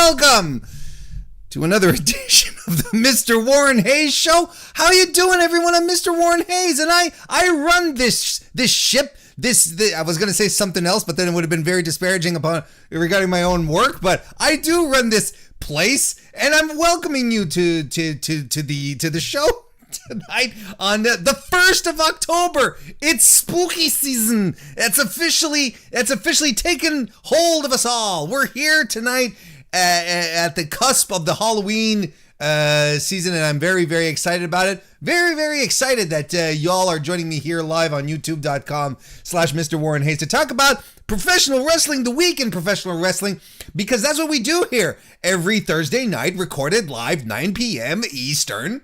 welcome to another edition of the Mr. Warren Hayes Show. How you doing, everyone? I'm Mr. Warren Hayes, and I run this ship. I was going to say something else, but then it would have been very disparaging regarding my own work. But I do run this place, and I'm welcoming you to the show tonight on the 1st of October. It's spooky season. It's officially taken hold of us all. We're here tonight at the cusp of the Halloween season, and I'm very, very excited about it. Very, very excited that y'all are joining me here live on youtube.com/MrWarrenHayes to talk about professional wrestling, the week in professional wrestling, because that's what we do here every Thursday night, recorded live 9 p.m. Eastern.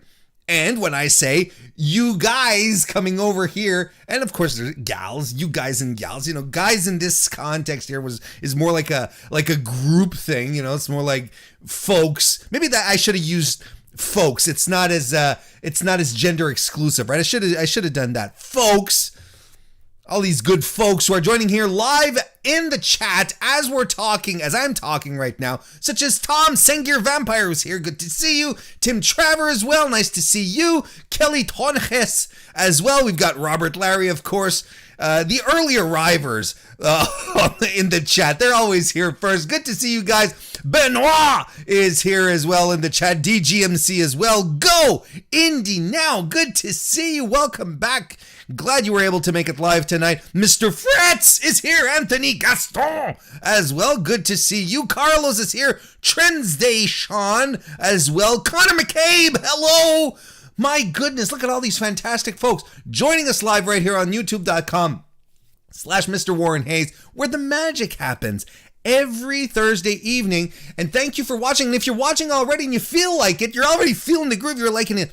And when I say you guys coming over here, and of course there's gals, you guys and gals, guys in this context here is more like a group thing, it's more like folks. Maybe that I should have used folks. It's not as gender exclusive, right? I should have done that. Folks. All these good folks who are joining here live in the chat as I'm talking right now, such as Tom Sengir Vampire who's here. Good to see you. Tim Traver as well. Nice to see you. Kelly Tonjes as well. We've got Robert Larry, of course. The early arrivers in the chat. They're always here first. Good to see you guys. Benoit is here as well in the chat. DGMC as well. Go Indy now. Good to see you. Welcome back. Glad you were able to make it live tonight. Mr. Fretz is here. Anthony Gaston as well. Good to see you. Carlos is here. Trensday Sean as well. Connor McCabe. Hello. My goodness. Look at all these fantastic folks joining us live right here on youtube.com/MrWarrenHayes, where the magic happens every Thursday evening. And thank you for watching. And if you're watching already and you feel like it, you're already feeling the groove, you're liking it.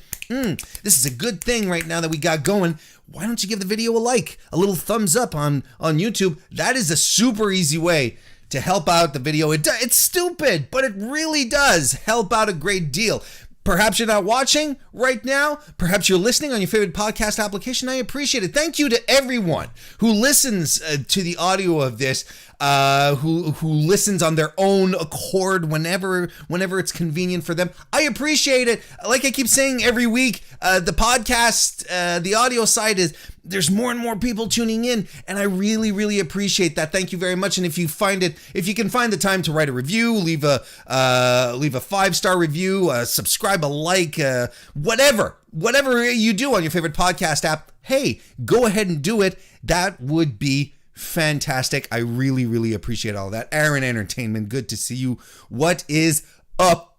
This is a good thing right now that we got going. Why don't you give the video a like, a little thumbs up on YouTube? That is a super easy way to help out the video. It's stupid, but it really does help out a great deal. Perhaps you're not watching right now. Perhaps you're listening on your favorite podcast application. I appreciate it. Thank you to everyone who listens to the audio of this, who listens on their own accord whenever it's convenient for them. I appreciate it. Like I keep saying every week, the podcast, the audio side there's more and more people tuning in, and I really, really appreciate that. Thank you very much. And if you can find the time to write a review, leave a 5-star review, subscribe, a like, whatever you do on your favorite podcast app, hey, go ahead and do it. That would be fantastic. I really, really appreciate all that. Aaron Entertainment, good to see you. What is up?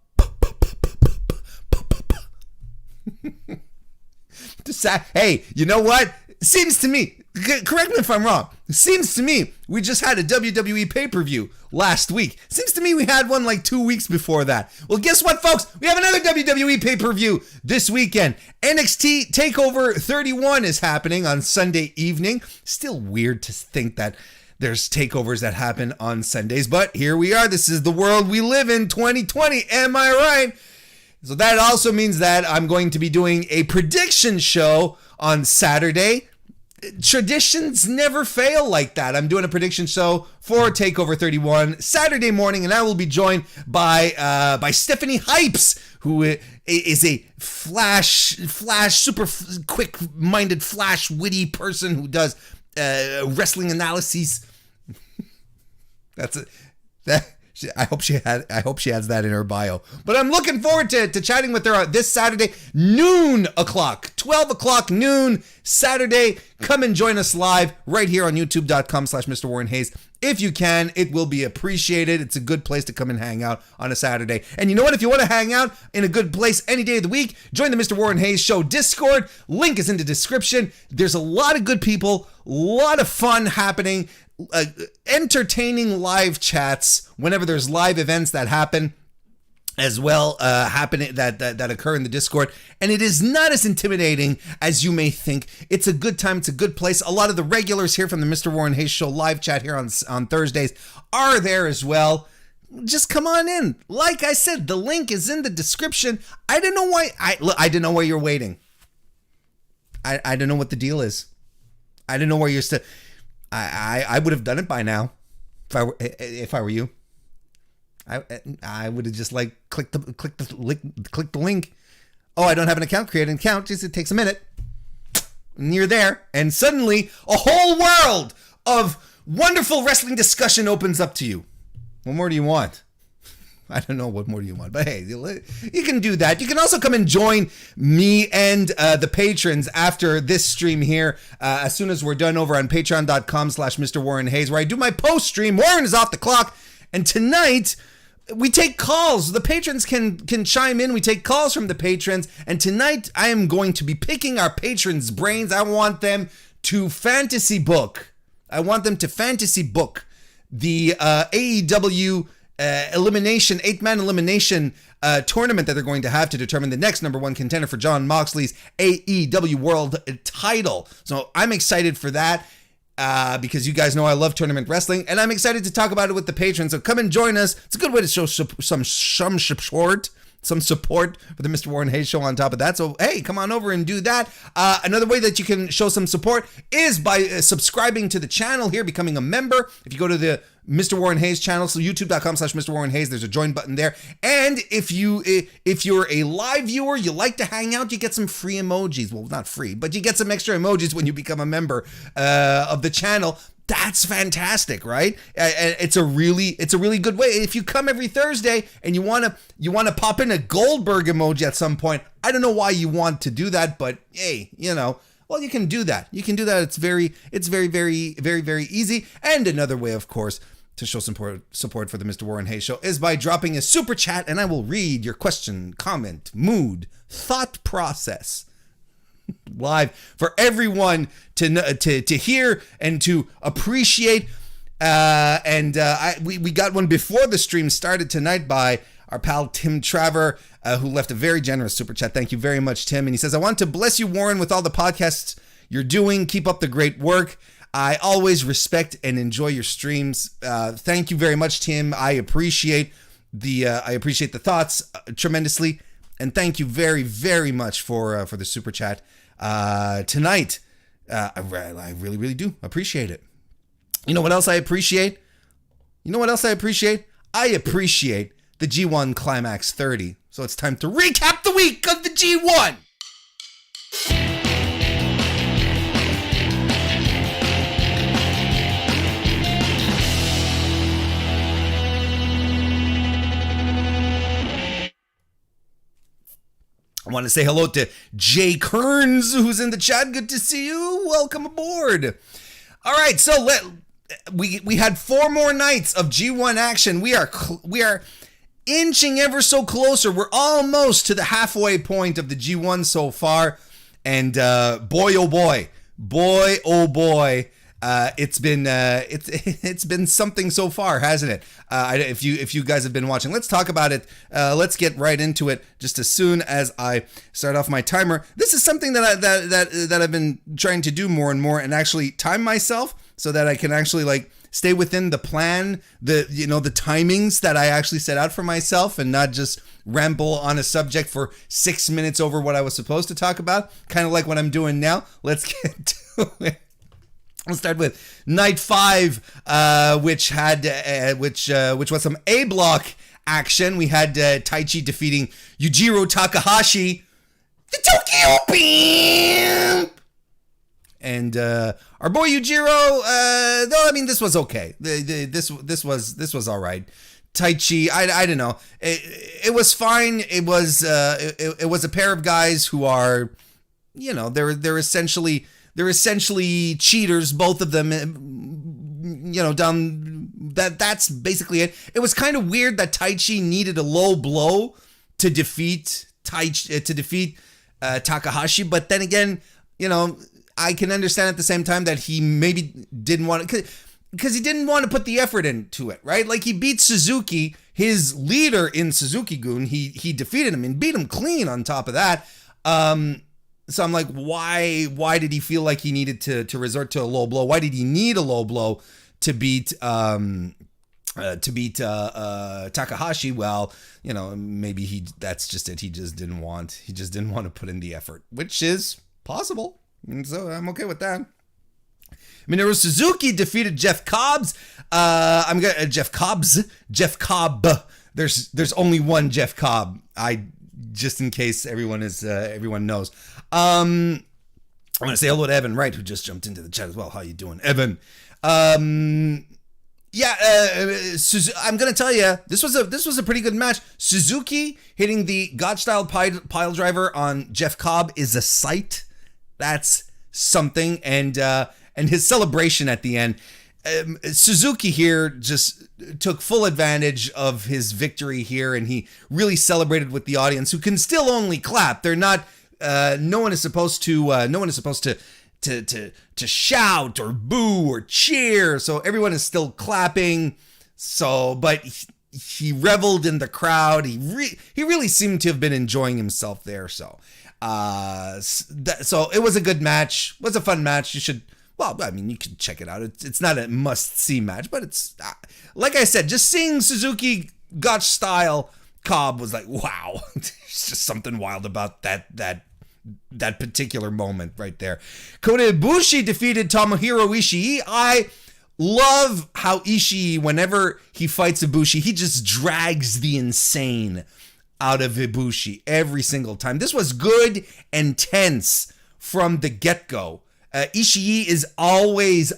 Hey, you know what? Seems to me, correct me if I'm wrong, seems to me we just had a WWE pay-per-view last week. Seems to me we had one like 2 weeks before that. Well, guess what, folks? We have another WWE pay-per-view this weekend. NXT TakeOver 31 is happening on Sunday evening. Still weird to think that there's takeovers that happen on Sundays, but here we are. This is the world we live in, 2020. Am I right? So that also means that I'm going to be doing a prediction show on Saturday. Traditions never fail like that. I'm doing a prediction show for TakeOver 31 Saturday morning, and I will be joined by Stephanie Hypes, who is a super quick-minded, witty person who does wrestling analyses. That's it. I hope she has that in her bio. But I'm looking forward to chatting with her this Saturday, 12 o'clock noon Saturday. Come and join us live right here on youtube.com/MrWarrenHayes. If you can, it will be appreciated. It's a good place to come and hang out on a Saturday. And you know what? If you want to hang out in a good place any day of the week, join the Mr. Warren Hayes Show Discord. Link is in the description. There's a lot of good people, a lot of fun happening. Entertaining live chats whenever there's live events that happen as well, that occur in the Discord, and it is not as intimidating as you may think. It's a good time. It's a good place. A lot of the regulars here from the Mr. Warren Hayes Show live chat here on Thursdays are there as well. Just come on in. Like I said, the link is in the description. I don't know why. I don't know why you're waiting. I don't know what the deal is. I don't know where you're still. I would have done it by now if I were you. I would have just like clicked the link. Oh, I don't have an account. Create an account. Just it takes a minute. And you're there, and suddenly a whole world of wonderful wrestling discussion opens up to you. What more do you want? I don't know what more do you want, but hey, you can do that. You can also come and join me and the patrons after this stream here as soon as we're done over on patreon.com/MrWarrenHayes, where I do my post stream. Warren is off the clock, and tonight we take calls. The patrons can chime in. We take calls from the patrons, and tonight I am going to be picking our patrons' brains. I want them to fantasy book the AEW elimination, 8-man elimination tournament that they're going to have to determine the next number one contender for Jon Moxley's AEW world title. So I'm excited for that because you guys know I love tournament wrestling, and I'm excited to talk about it with the patrons. So come and join us. It's a good way to show some support for the Mr. Warren Hayes show on top of that. So, hey, come on over and do that. Another way that you can show some support is by subscribing to the channel here, becoming a member. If you go to the Mr. Warren Hayes channel, so youtube.com/MrWarrenHayes, there's a join button there. And if you're a live viewer, you like to hang out, you get some free emojis. Well, not free, but you get some extra emojis when you become a member of the channel. That's fantastic, right? It's a really good way. If you come every Thursday and you want to pop in a Goldberg emoji at some point, I don't know why you want to do that, but hey, well, you can do that. It's very, very, very, very easy. And another way, of course, to show support for the Mr. Warren Hayes show is by dropping a super chat, and I will read your question, comment, mood, thought process live for everyone to hear and to appreciate. We got one before the stream started tonight by our pal Tim Traver, who left a very generous super chat. Thank you very much, Tim. And he says, I want to bless you, Warren, with all the podcasts you're doing. Keep up the great work. I always respect and enjoy your streams. Thank you very much, Tim. I appreciate the thoughts tremendously. And thank you very, very much for the super chat tonight. I really, really do appreciate it. You know what else I appreciate? I appreciate the G1 Climax 30. So it's time to recap the week of the G1. I want to say hello to Jay Kearns, who's in the chat. Good to see you. Welcome aboard. All right, so we had 4 more nights of G1 action. We are inching ever so closer. We're almost to the halfway point of the G1 so far. And boy, oh boy, it's been something so far, hasn't it? If you guys have been watching, let's talk about it. Let's get right into it just as soon as I start off my timer. This is something that I've been trying to do more and more, and actually time myself so that I can actually stay within the plan, the timings that I actually set out for myself, and not just ramble on a subject for 6 minutes over what I was supposed to talk about, kind of like what I'm doing now. Let's get to it. We'll start with night 5, which was some A block action. We had Taichi defeating Yujiro Takahashi, the Tokyo Pimp, and our boy Yujiro. Though this was okay. This was all right. Taichi, I don't know. It was fine. It was a pair of guys who are, they're essentially cheaters, both of them. That's basically it. It was kind of weird that Taichi needed a low blow to defeat Takahashi, but then again, I can understand at the same time that he maybe didn't want to, because he didn't want to put the effort into it, right? Like, he beat Suzuki, his leader in Suzuki-gun. He defeated him and beat him clean on top of that. So I'm like, why did he feel like he needed to resort to a low blow? Why did he need a low blow to beat Takahashi? Well, maybe that's just it. He just didn't want to put in the effort, which is possible. And so I'm okay with that. Minoru Suzuki defeated Jeff Cobb. there's only one Jeff Cobb. Just in case everyone knows. I'm going to say hello to Evan Wright, who just jumped into the chat as well. How you doing, Evan? I'm going to tell you, this was a pretty good match. Suzuki hitting the God-style pile driver on Jeff Cobb is a sight. That's something. And his celebration at the end. Suzuki here just took full advantage of his victory here, and he really celebrated with the audience, who can still only clap. They're not. No one is supposed to shout or boo or cheer. So everyone is still clapping. So, but he reveled in the crowd. He really seemed to have been enjoying himself there. So, so it was a good match. It was a fun match. You should. Well, I mean, you can check it out. It's not a must-see match, but it's, like I said, just seeing Suzuki Gotch style Cobb was like, wow. It's just something wild about that particular moment right there. Kota Ibushi defeated Tomohiro Ishii. I love how Ishii, whenever he fights Ibushi, he just drags the insane out of Ibushi every single time. This was good and tense from the get-go. Ishii is always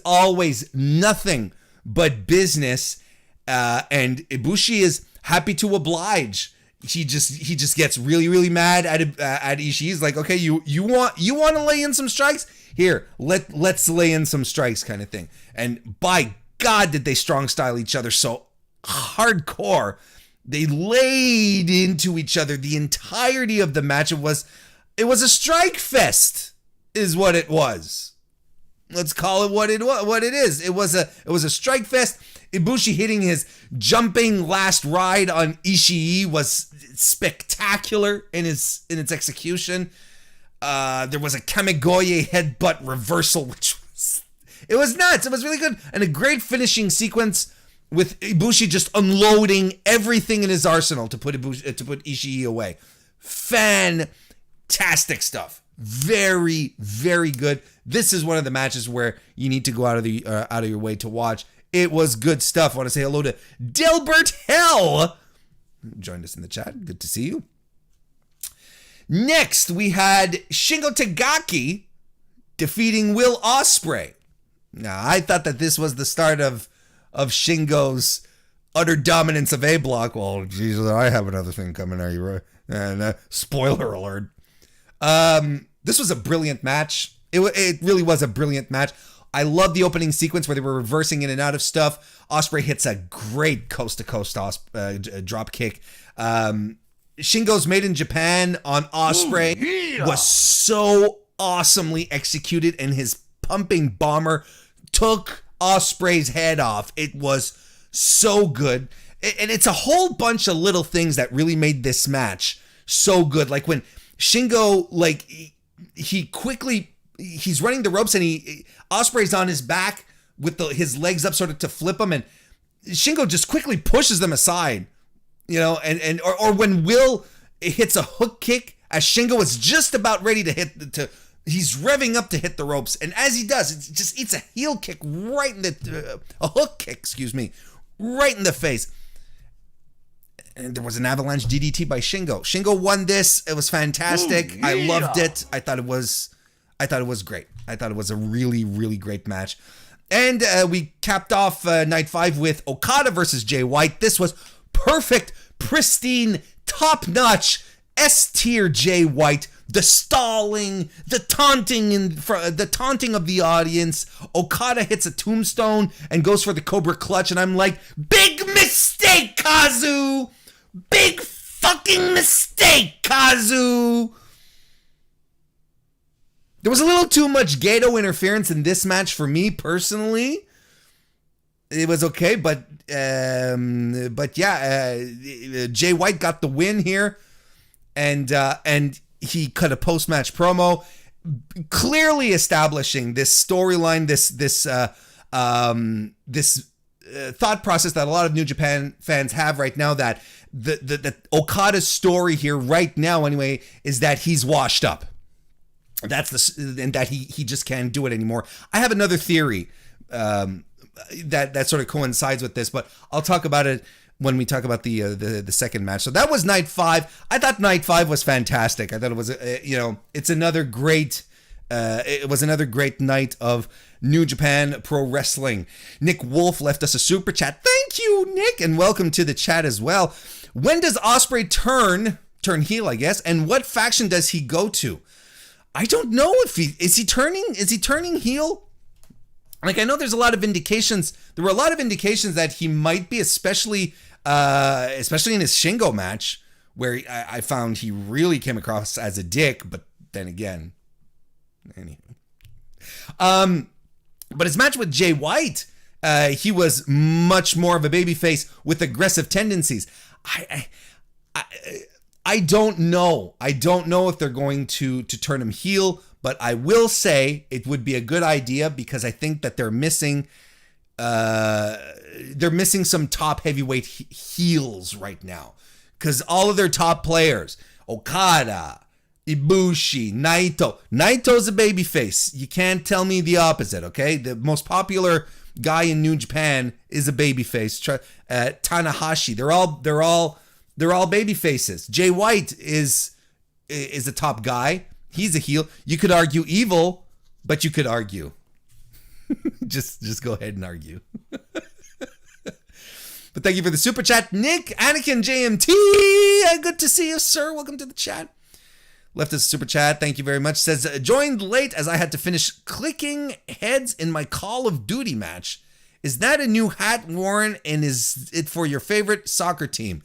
nothing but business, and Ibushi is happy to oblige. He just gets really mad at Ishii. He's like, okay, you want to lay in some strikes? Here, let's lay in some strikes, kind of thing. And by God, did they strong style each other so hardcore. They laid into each other the entirety of the match. It was a strike fest, is what it was. Let's call it what it is. It was a strike fest. Ibushi hitting his jumping last ride on Ishii was spectacular in its execution. There was a Kamigoye headbutt reversal, which was nuts. It was really good, and a great finishing sequence with Ibushi just unloading everything in his arsenal to put Ishii away. Fantastic stuff. Very, very good. This is one of the matches where you need to go out of your way to watch. It was good stuff. I want to say hello to Delbert Hell, who joined us in the chat. Good to see you. Next, we had Shingo Takagi defeating Will Ospreay. Now, I thought that this was the start of Shingo's utter dominance of A Block. Well, Jesus, I have another thing coming. Are you right? And spoiler alert. This was a brilliant match. It really was a brilliant match. I love the opening sequence where they were reversing in and out of stuff. Ospreay hits a great coast-to-coast drop kick. Shingo's Made in Japan on Ospreay was so awesomely executed, and his pumping bomber took Ospreay's head off. It was so good. And it's a whole bunch of little things that really made this match so good. Like when Shingo, he's running the ropes, and Ospreay's on his back with his legs up sort of to flip him, and Shingo just quickly pushes them aside, or when Will hits a hook kick as Shingo is just about ready to he's revving up to hit the ropes, and as he does, it just eats a heel kick right in a hook kick, right in the face. And there was an avalanche DDT by Shingo. Shingo won this. It was fantastic. I loved it. I thought it was great. I thought it was a really, really great match. And we capped off night 5 with Okada versus Jay White. This was perfect, pristine, top-notch S-tier Jay White. The stalling, the taunting of the audience. Okada hits a tombstone and goes for the Cobra Clutch, and I'm like, big mistake, Kazu! Big fucking mistake, Kazu! There was a little too much Gedo interference in this match for me personally. It was okay, but yeah, Jay White got the win here, and he cut a post-match promo, clearly establishing this storyline, this thought process that a lot of New Japan fans have right now, that the Okada's story here right now anyway is that he's washed up. And that he just can't do it anymore. I have another theory that sort of coincides with this, but I'll talk about it when we talk about the second match. So that was night 5. I thought night 5 was fantastic. I thought it was it's another great. It was another great night of New Japan Pro Wrestling. Nick Wolf left us a super chat. Thank you, Nick, and welcome to the chat as well. When does Ospreay turn heel, I guess, and what faction does he go to? I don't know if is he turning heel? Like, I know there's a lot of indications. There were a lot of indications that he might be, especially in his Shingo match, where I found he really came across as a dick. But then again, anyway. But his match with Jay White, he was much more of a babyface with aggressive tendencies. I don't know. I don't know if they're going to turn him heel, but I will say it would be a good idea because I think that they're missing some top heavyweight heels right now. Because all of their top players, Okada, Ibushi, Naito's a babyface. You can't tell me the opposite, okay? The most popular guy in New Japan is a babyface. Tanahashi, they're all baby faces. Jay White is a top guy. He's a heel. You could argue evil, but you could argue. just go ahead and argue. But thank you for the super chat, Nick, Anakin JMT. Good to see you, sir. Welcome to the chat. Left us a super chat. Thank you very much. Says joined late as I had to finish clicking heads in my Call of Duty match. Is that a new hat, Warren? And is it for your favorite soccer team?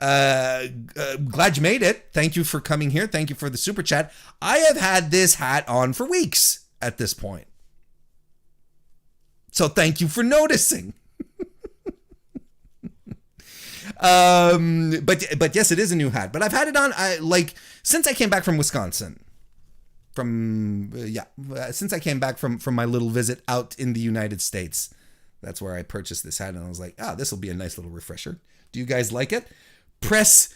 Glad you made it. Thank you for coming here. Thank you for the super chat. I have had this hat on for weeks at this point. So thank you for noticing. But yes, it is a new hat. But I've had it on since I came back from Wisconsin. Since I came back from my little visit out in the United States. That's where I purchased this hat, and I was like, this will be a nice little refresher. Do you guys like it? Press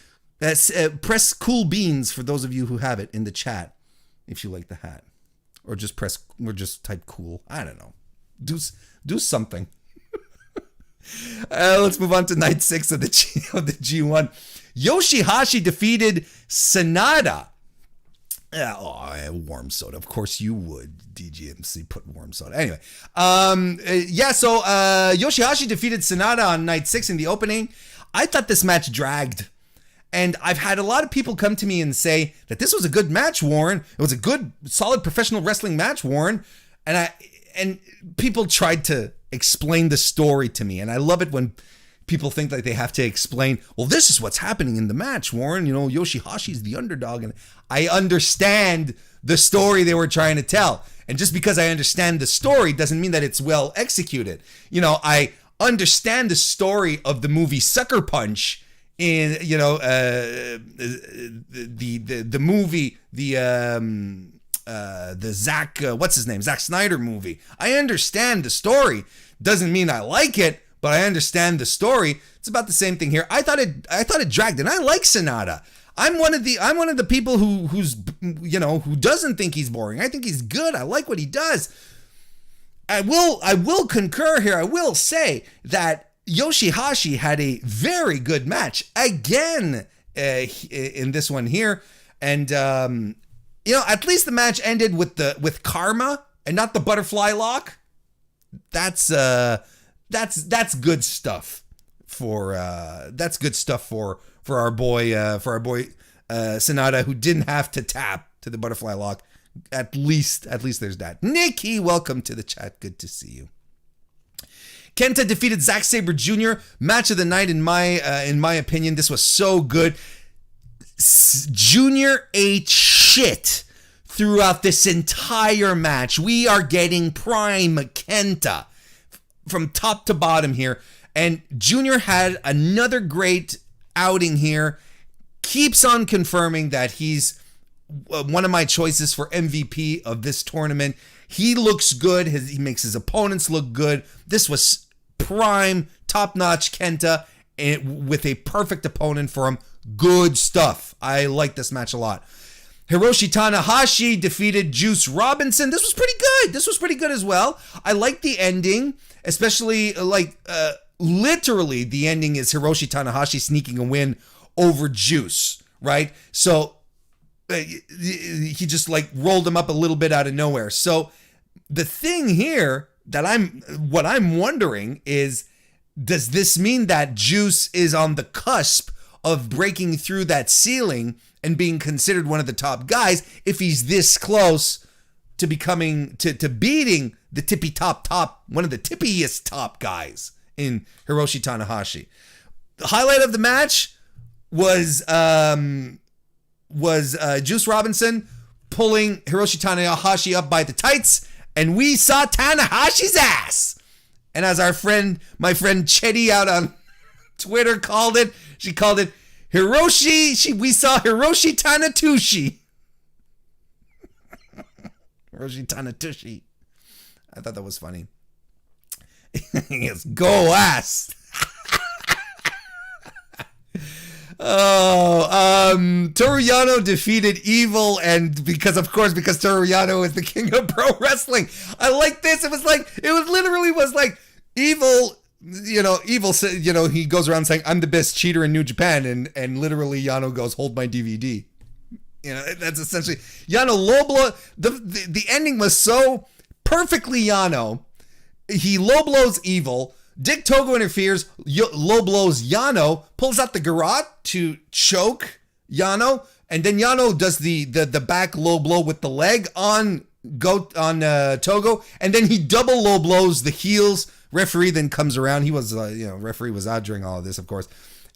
cool beans for those of you who have it in the chat if you like the hat, or just type cool. I don't know. Do something. Let's move on to night 6 of the G1. Yoshihashi defeated Sanada. Warm soda. Of course you would. DGMC put warm soda. Anyway, so Yoshihashi defeated Sanada on night 6 in the opening. I thought this match dragged. And I've had a lot of people come to me and say that this was a good match, Warren. It was a good, solid professional wrestling match, Warren. And people tried to explain the story to me. And I love it when people think that they have to explain, well, this is what's happening in the match, Warren. You know, Yoshihashi's the underdog. And I understand the story they were trying to tell. And just because I understand the story doesn't mean that it's well executed. You know, I understand the story of the movie Sucker Punch in, the movie, the Zack Snyder movie. I understand the story. Doesn't mean I like it, but I understand the story. It's about the same thing here. I thought it dragged, and I like Sanada. I'm one of the people who doesn't think he's boring. I think he's good. I like what he does. I will concur here. I will say that Yoshihashi had a very good match again in this one here, and at least the match ended with karma and not the butterfly lock. That's good stuff for our boy Sanada, who didn't have to tap to the butterfly lock. At least there's that. Nikki, welcome to the chat. Good to see you. Kenta defeated Zack Sabre Jr. Match of the night in my opinion. This was so good. Junior ate shit throughout this entire match. We are getting prime Kenta from top to bottom here. And Junior had another great outing here. Keeps on confirming that he's one of my choices for MVP of this tournament. He looks good. He makes his opponents look good. This was prime, top-notch Kenta with a perfect opponent for him. Good stuff. I like this match a lot. Hiroshi Tanahashi defeated Juice Robinson. This was pretty good. This was pretty good as well. I like the ending, especially literally the ending is Hiroshi Tanahashi sneaking a win over Juice, right? So he just like rolled him up a little bit out of nowhere. So the thing here that what I'm wondering is, does this mean that Juice is on the cusp of breaking through that ceiling and being considered one of the top guys if he's this close to becoming, to beating the one of the tippiest top guys in Hiroshi Tanahashi? The highlight of the match was Juice Robinson pulling Hiroshi Tanahashi up by the tights, and we saw Tanahashi's ass. And as my friend Chetty out on Twitter called it, she called it Hiroshi. We saw Hiroshi Tanatushi. Hiroshi Tanatushi. I thought that was funny. Yes, go ass. Toru Yano defeated Evil, and because Toru Yano is the king of pro wrestling. I like this. It was literally like Evil, Evil said, he goes around saying, I'm the best cheater in New Japan, and literally Yano goes, hold my DVD. That's essentially Yano low blow. The ending was so perfectly Yano. He low blows Evil. Dick Togo interferes, low blows Yano, pulls out the garrote to choke Yano, and then Yano does the back low blow with the leg on Togo, and then he double low blows the heels. Referee then comes around. He was referee was out during all of this, of course,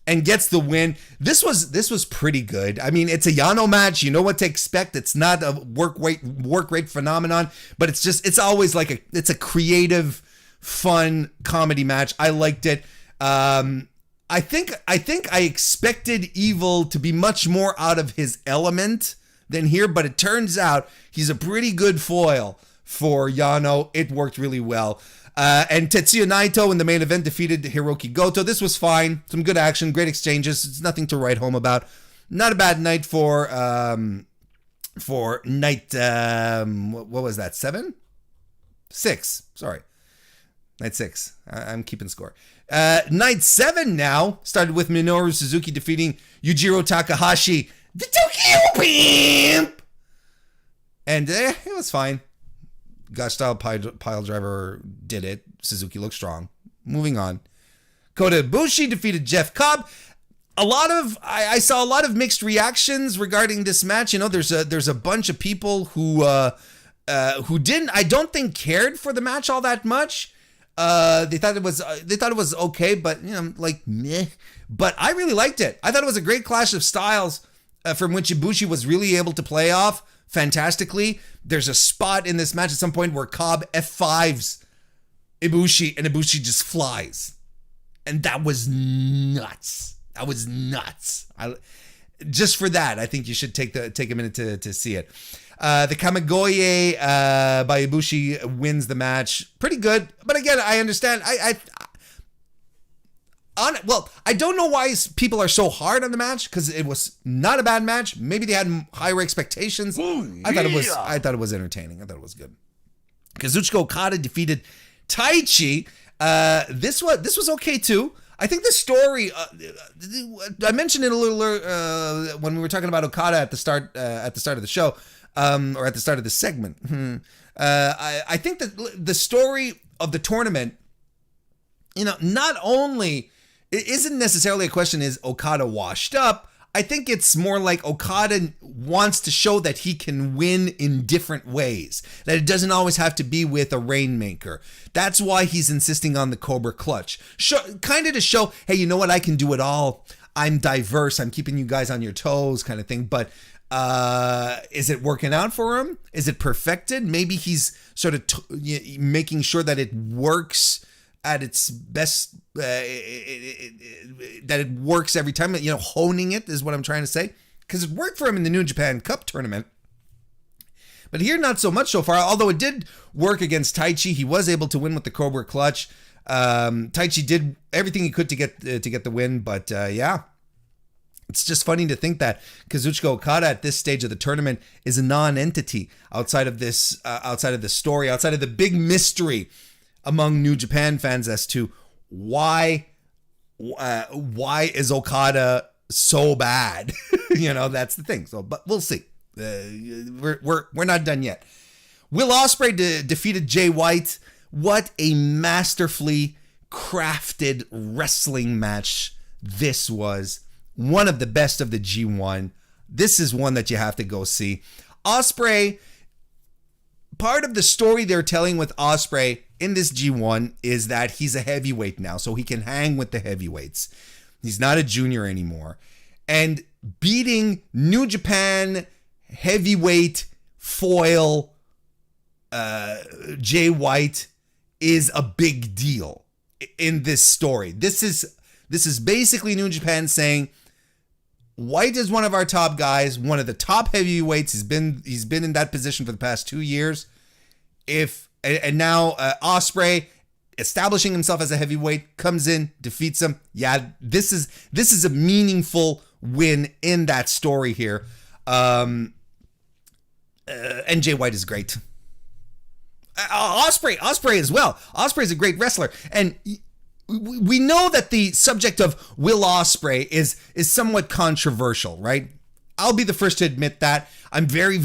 and gets the win. This was pretty good. I mean, it's a Yano match. You know what to expect. It's not a work rate phenomenon, but it's always like it's a creative, fun comedy match. I liked it. I think I expected Evil to be much more out of his element than here, but it turns out he's a pretty good foil for Yano. It worked really well. And Tetsuya Naito in the main event defeated Hiroki Goto. This was fine. Some good action, great exchanges. It's nothing to write home about. Not a bad night for night, what was that, 7? 6, sorry. Night 6. I'm keeping score. Night 7 now started with Minoru Suzuki defeating Yujiro Takahashi, the Tokyo Pimp. And it was fine. Gosh style pile driver did it. Suzuki looked strong. Moving on. Kota Ibushi defeated Jeff Cobb. I saw a lot of mixed reactions regarding this match. There's a bunch of people who didn't, I don't think, cared for the match all that much. They thought it was okay, but meh. But I really liked it. I thought it was a great clash of styles from which Ibushi was really able to play off fantastically. There's a spot in this match at some point where Cobb F5s Ibushi, and Ibushi just flies, and that was nuts. Just for that, I think you should take a minute to see it. The Kamigoye by Ibushi wins the match. Pretty good. But again, I understand. I don't know why people are so hard on the match, because it was not a bad match. Maybe they had higher expectations. Ooh, yeah. I thought it was entertaining. I thought it was good. Kazuchika Okada defeated Taichi. This was okay too. I think the story, I mentioned it a little when we were talking about Okada at the start of the show, or at the start of the segment. I think that the story of the tournament, not only, it isn't necessarily a question, is Okada washed up? I think it's more like Okada wants to show that he can win in different ways, that it doesn't always have to be with a Rainmaker. That's why he's insisting on the Cobra Clutch. Kind of to show, hey, you know what? I can do it all. I'm diverse. I'm keeping you guys on your toes, kind of thing. But is it working out for him? Is it perfected? Maybe he's sort of making sure that it works at its best, that it works every time, honing it is what I'm trying to say, because it worked for him in the New Japan Cup tournament, but here not so much so far. Although it did work against Taichi, he was able to win with the Cobra Clutch. Taichi did everything he could to get the win, but yeah, it's just funny to think that Kazuchika Okada at this stage of the tournament is a non-entity outside of this story, outside of the big mystery among New Japan fans as to why is Okada so bad? That's the thing. So, but we'll see. We're not done yet. Will Ospreay defeated Jay White. What a masterfully crafted wrestling match this was. One of the best of the G1. This is one that you have to go see. Ospreay, part of the story they're telling with Ospreay in this G1 is that he's a heavyweight now, so he can hang with the heavyweights. He's not a junior anymore. And beating New Japan heavyweight foil Jay White is a big deal in this story. This is basically New Japan saying White is one of our top guys, one of the top heavyweights. He's been in that position for the past 2 years. And now Ospreay, establishing himself as a heavyweight, comes in, defeats him. Yeah, this is a meaningful win in that story here. And Jay White is great. Ospreay as well. Ospreay is a great wrestler, and we know that the subject of Will Ospreay is somewhat controversial, right? I'll be the first to admit that. I'm very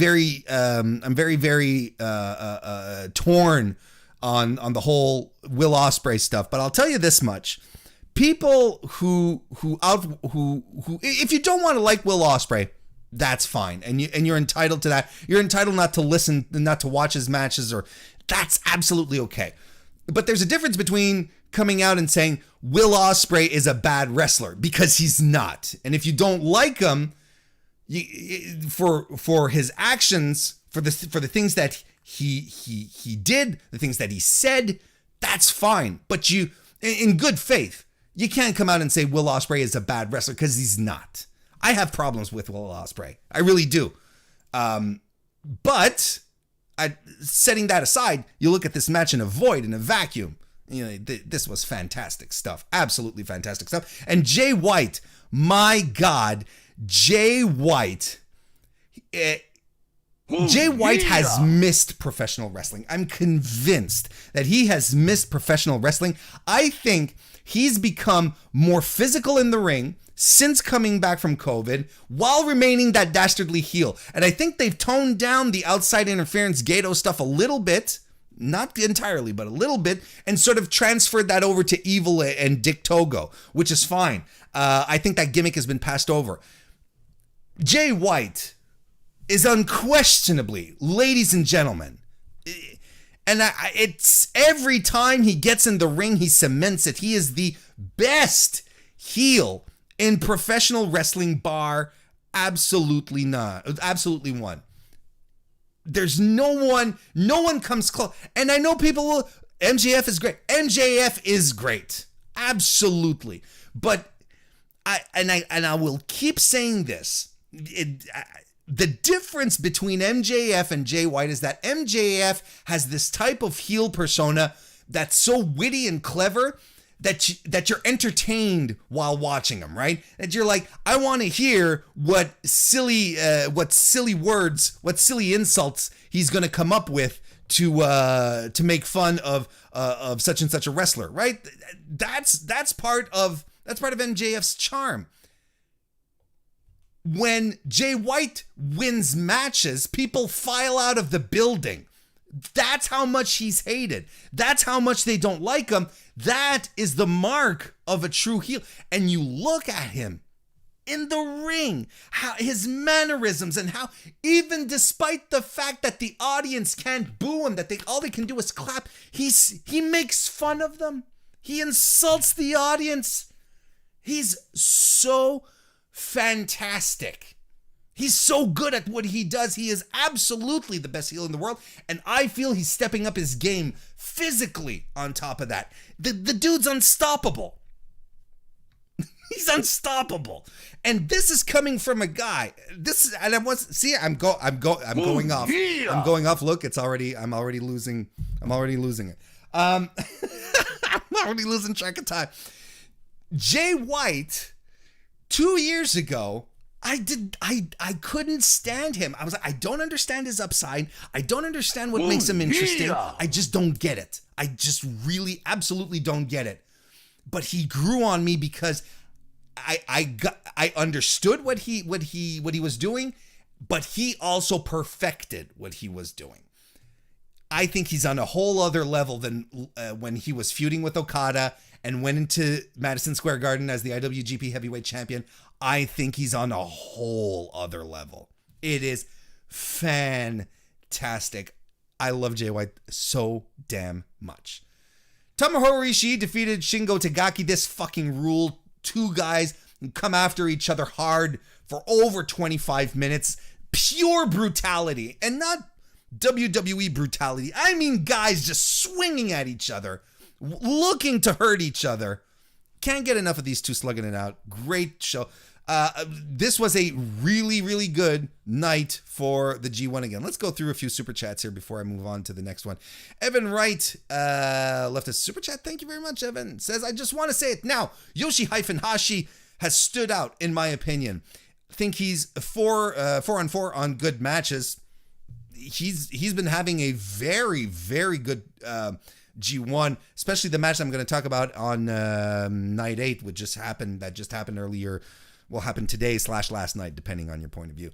torn on the whole Will Ospreay stuff. But I'll tell you this much: people who if you don't want to like Will Ospreay, that's fine, and you're entitled to that. You're entitled not to listen, not to watch his matches, or that's absolutely okay. But there's a difference between coming out and saying Will Ospreay is a bad wrestler, because he's not. And if you don't like him for his actions, for the things that he did, the things that he said, that's fine. But you, in good faith, you can't come out and say Will Ospreay is a bad wrestler, because he's not. I have problems with Will Ospreay. I really do. But setting that aside, you look at this match in a void, in a vacuum. This was fantastic stuff. Absolutely fantastic stuff. And Jay White, my God, Jay White. Jay White has missed professional wrestling. I'm convinced that he has missed professional wrestling. I think he's become more physical in the ring since coming back from COVID, while remaining that dastardly heel. And I think they've toned down the outside interference Gato stuff a little bit, not entirely, but a little bit, and sort of transferred that over to Evil and Dick Togo, which is fine. I think that gimmick has been passed over. Jay White is unquestionably, ladies and gentlemen, and it's every time he gets in the ring, he cements it. He is the best heel in professional wrestling, bar absolutely one. There's no one comes close. And I know people will, MJF is great. MJF is great. Absolutely. But I will keep saying this. The difference between MJF and Jay White is that MJF has this type of heel persona that's so witty and clever that you're entertained while watching him, right? That you're like, I want to hear what silly words, what silly insults he's going to come up with to make fun of such and such a wrestler, right? That's part of MJF's charm. When Jay White wins matches, people file out of the building. That's how much he's hated. That's how much they don't like him. That is the mark of a true heel. And you look at him in the ring, how his mannerisms, and how even despite the fact that the audience can't boo him, that all they can do is clap, he makes fun of them. He insults the audience. He's so fantastic. He's so good at what he does. He is absolutely the best heel in the world. And I feel he's stepping up his game physically on top of that. The dude's unstoppable. He's unstoppable. And this is coming from a guy. I'm going off. Yeah. I'm going off. Look, I'm already losing it. I'm already losing track of time. Jay White, 2 years ago, I couldn't stand him. I was like, I don't understand his upside. I don't understand what makes him interesting. Yeah. I just don't get it. I just really absolutely don't get it. but he grew on me because I understood what he was doing, but he also perfected what he was doing. I think he's on a whole other level than when he was feuding with Okada and went into Madison Square Garden as the IWGP Heavyweight Champion. I think he's on a whole other level. It is fantastic. I love Jay White so damn much. Tomohiro Ishii defeated Shingo Takagi. This fucking rule. Two guys come after each other hard for over 25 minutes. Pure brutality. And not WWE brutality. I mean guys just swinging at each other, looking to hurt each other. Can't get enough of these two slugging it out. Great show. This was a really, really good night for the G1 again. Let's go through a few super chats here before I move on to the next one. Evan Wright left a super chat. Thank you very much, Evan. Says, I just want to say it now. Yoshi-Hashi has stood out, in my opinion. I think he's 4-on-4 on good matches. He's been having a very, very good G1, especially the match I'm going to talk about on night 8, which just happened earlier. Will happen today / last night, depending on your point of view.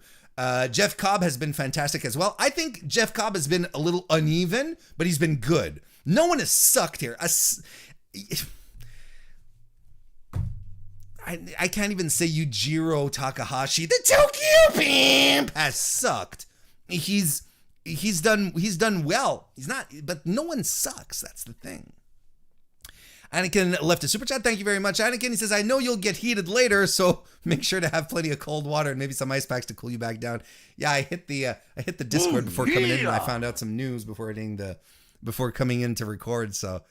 Jeff Cobb has been fantastic as well. I think Jeff Cobb has been a little uneven, but he's been good. No one has sucked here. I can't even say Yujiro Takahashi, the Tokyo Pimp, has sucked. He's done well. He's not, but no one sucks. That's the thing. Anakin left a super chat. Thank you very much, Anakin. He says, I know you'll get heated later, so make sure to have plenty of cold water and maybe some ice packs to cool you back down. Yeah, I hit the Discord before coming in, and I found out some news before coming in to record. So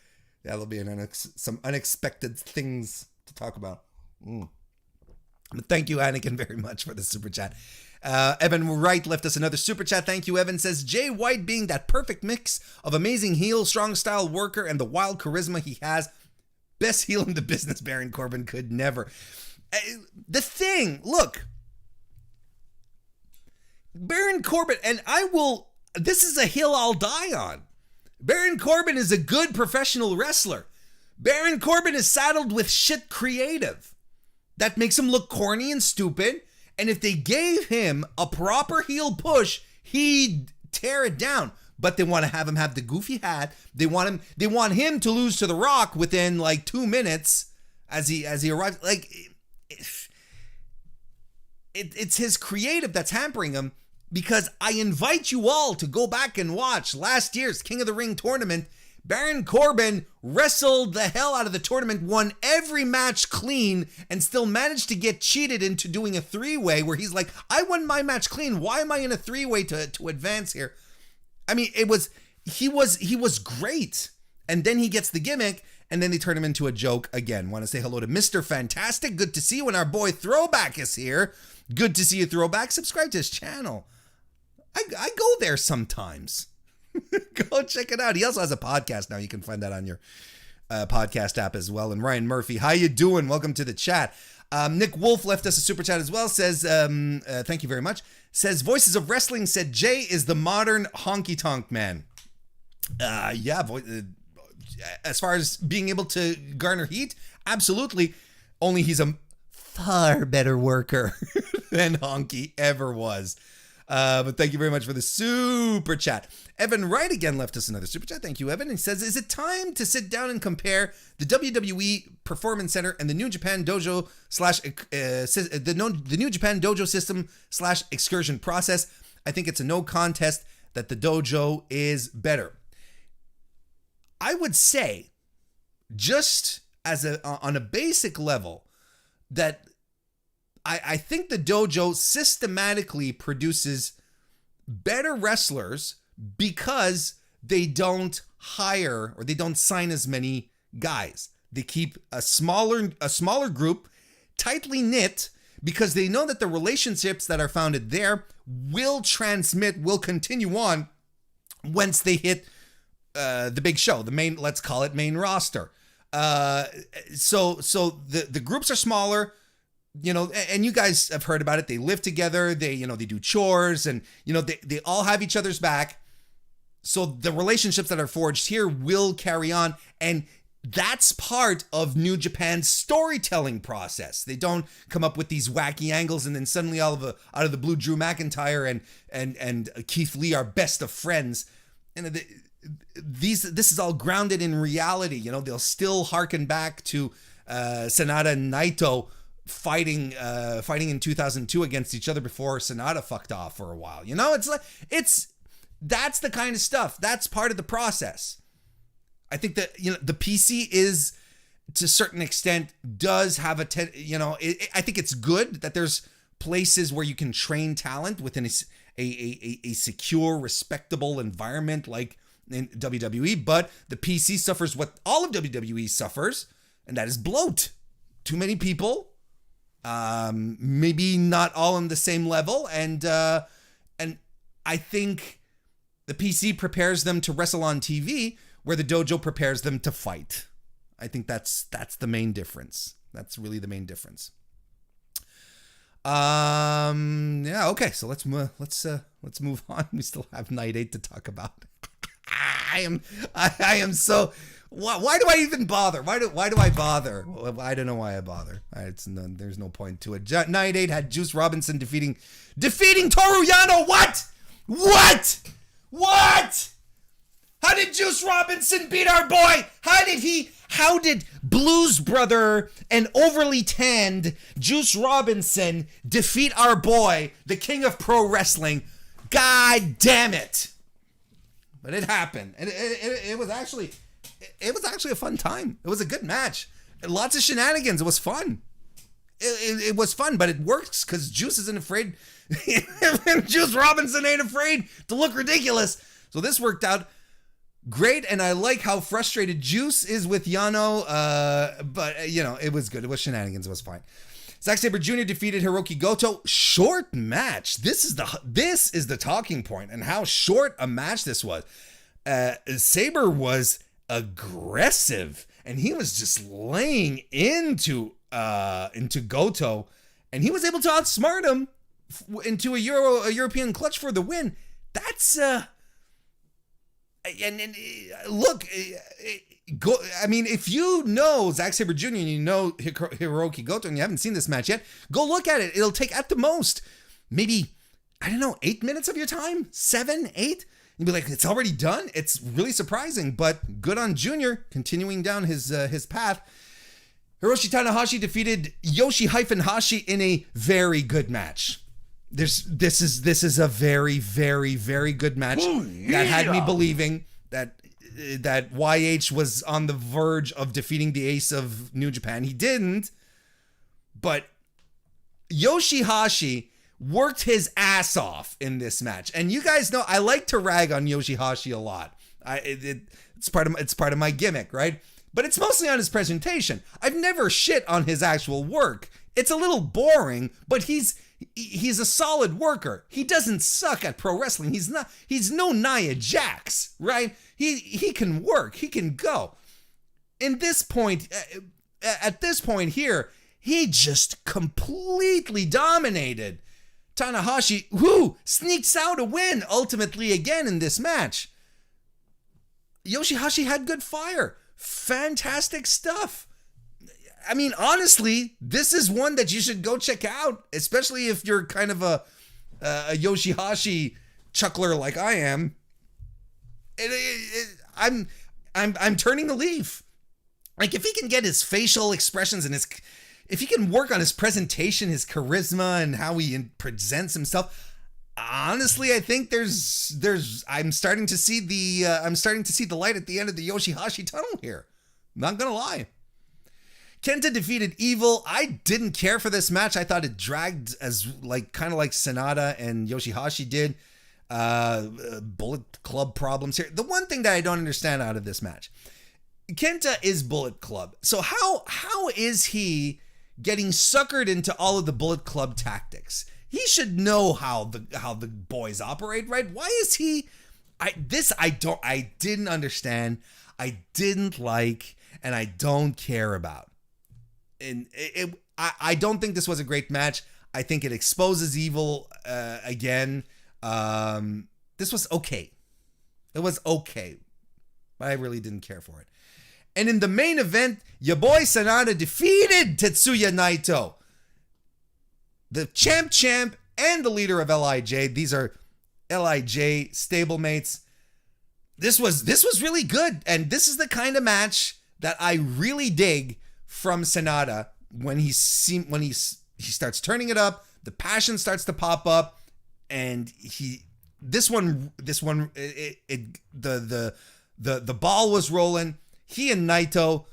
yeah, there'll be some unexpected things to talk about. But thank you, Anakin, very much for the super chat. Evan Wright left us another super chat. Thank you, Evan. Says, Jay White being that perfect mix of amazing heel, strong style worker, and the wild charisma he has. Best heel in the business, Baron Corbin could never. The thing, look, Baron Corbin, and this is a hill I'll die on. Baron Corbin is a good professional wrestler. Baron Corbin is saddled with shit creative that makes him look corny and stupid. And if they gave him a proper heel push, he'd tear it down. But they want to have him have the goofy hat. They want him to lose to The Rock within like 2 minutes as he arrives. Like it's his creative that's hampering him, because I invite you all to go back and watch last year's King of the Ring tournament. Baron Corbin wrestled the hell out of the tournament, won every match clean, and still managed to get cheated into doing a 3-way where he's like, I won my match clean. Why am I in a 3-way to advance here? I mean, he was great. And then he gets the gimmick, and then they turn him into a joke again. Want to say hello to Mr. Fantastic. Good to see you when our boy Throwback is here. Good to see you, Throwback. Subscribe to his channel. I go there sometimes. Go check it out. He also has a podcast now. You can find that on your podcast app as well. And Ryan Murphy, how you doing? Welcome to the chat. Nick Wolf left us a super chat as well. Says, thank you very much. Says, Voices of Wrestling said Jay is the modern honky tonk man. As far as being able to garner heat, absolutely. Only he's a far better worker than Honky ever was. But thank you very much for the super chat. Evan Wright again left us another super chat. Thank you, Evan. He says, is it time to sit down and compare the WWE Performance Center and the New Japan Dojo the New Japan Dojo system / excursion process? I think it's a no contest that the dojo is better. I would say, just as on a basic level, that I think the dojo systematically produces better wrestlers because they don't hire or they don't sign as many guys. They keep a smaller group, tightly knit, because they know that the relationships that are founded there will continue on once they hit the big show, the main, let's call it main roster. So the groups are smaller. You know, and you guys have heard about it. They live together. They do chores, and they all have each other's back. So the relationships that are forged here will carry on, and that's part of New Japan's storytelling process. They don't come up with these wacky angles and then suddenly out of the blue, Drew McIntyre and Keith Lee are best of friends. And this is all grounded in reality. You know, they'll still harken back to Sanada and Naito fighting in 2002 against each other before Sanada fucked off for a while. You know, that's the kind of stuff. That's part of the process. I think that, you know, the PC is, to a certain extent, does have I think it's good that there's places where you can train talent within a secure, respectable environment like in WWE, but the PC suffers what all of WWE suffers, and that is bloat. Too many people, maybe not all on the same level, and I think the PC prepares them to wrestle on TV, where the dojo prepares them to fight. I think that's the main difference. That's really the main difference. Yeah, okay. So let's move on. We still have Night 8 to talk about. I am so. Why do I even bother? Why do I bother? I don't know why I bother. There's no point to it. Night 8 had Juice Robinson defeating Toru Yano. What? How did Juice Robinson beat our boy? How did Blues Brother and overly tanned Juice Robinson defeat our boy, the king of pro wrestling? God damn it. But it happened. And it was actually a fun time. It was a good match. Lots of shenanigans. It was fun. It was fun, but it works because Juice isn't afraid. Juice Robinson ain't afraid to look ridiculous. So this worked out great, and I like how frustrated Juice is with Yano, but, you know, it was good. It was shenanigans. It was fine. Zack Sabre Jr. defeated Hiroki Goto. Short match. This is the talking point, and how short a match this was. Sabre was aggressive, and he was just laying into Goto, and he was able to outsmart him into a European clutch for the win. That's look, I mean, if you know Zack Sabre Jr. and you know Hiroki Goto and you haven't seen this match yet, go look at it. It'll take at the most maybe, I don't know, 8 minutes of your time, 7, 8. You'll be like, it's already done. It's really surprising, but good on Junior continuing down his path. Hiroshi Tanahashi defeated Yoshi-Hashi in a very good match. This is a very, very, very good match. Ooh, yeah. That had me believing that YH was on the verge of defeating the ace of New Japan. He didn't, but Yoshi-Hashi worked his ass off in this match. And you guys know I like to rag on Yoshi-Hashi a lot. It's part of my gimmick, right? But it's mostly on his presentation. I've never shit on his actual work. It's a little boring, but he's a solid worker. He doesn't suck at pro wrestling. He's no Nia Jax, right? He can work. He can go. At this point here, he just completely dominated Tanahashi, who sneaks out a win ultimately again in this match. Yoshi-Hashi had good fire. Fantastic stuff. I mean, honestly, this is one that you should go check out, especially if you're kind of a Yoshi-Hashi chuckler like I am. I'm turning the leaf. Like, if he can get his facial expressions and if he can work on his presentation, his charisma, and how he presents himself, honestly, I think I'm starting to see the light at the end of the Yoshi-Hashi tunnel here. Not gonna lie. Kenta defeated Evil. I didn't care for this match. I thought it dragged kind of like Sanada and Yoshi-Hashi did. Bullet Club problems here. The one thing that I don't understand out of this match, Kenta is Bullet Club. So how is he getting suckered into all of the Bullet Club tactics? He should know how the boys operate, right? Why is he? I didn't understand. I didn't like, and I don't care about. And I don't think this was a great match. I think it exposes Evil again. This was okay. It was okay, but I really didn't care for it. And in the main event, your boy Sanada defeated Tetsuya Naito, the champ, and the leader of LIJ. These are LIJ stablemates. This was really good, and this is the kind of match that I really dig from Sanada when he starts turning it up, the passion starts to pop up, and the ball was rolling. He and Naito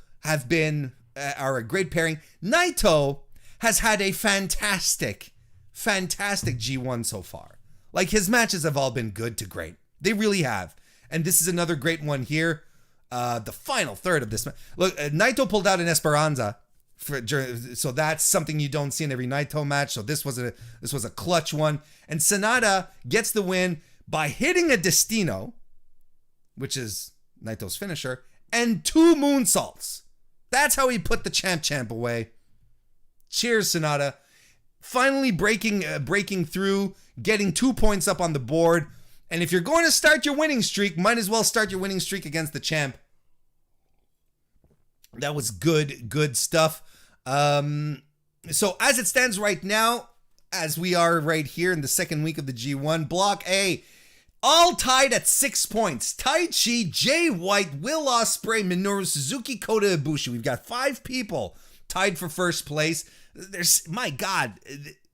are a great pairing. Naito has had a fantastic G1 so far. Like, his matches have all been good to great. They really have. And this is another great one here. The final third of this match. Look, Naito pulled out an Esperanza. So that's something you don't see in every Naito match. So this was a clutch one. And Sanada gets the win by hitting a Destino, which is Naito's finisher, and 2 moonsaults. That's how he put the champ away. Cheers, Sanada. Finally breaking through, getting 2 points up on the board. And if you're going to start your winning streak, might as well start your winning streak against the champ. That was good stuff. So as it stands right now, as we are right here in the second week of the G1, Block A, all tied at 6 points. Taichi, Jay White, Will Ospreay, Minoru Suzuki, Kota Ibushi. We've got 5 people tied for first place. My God,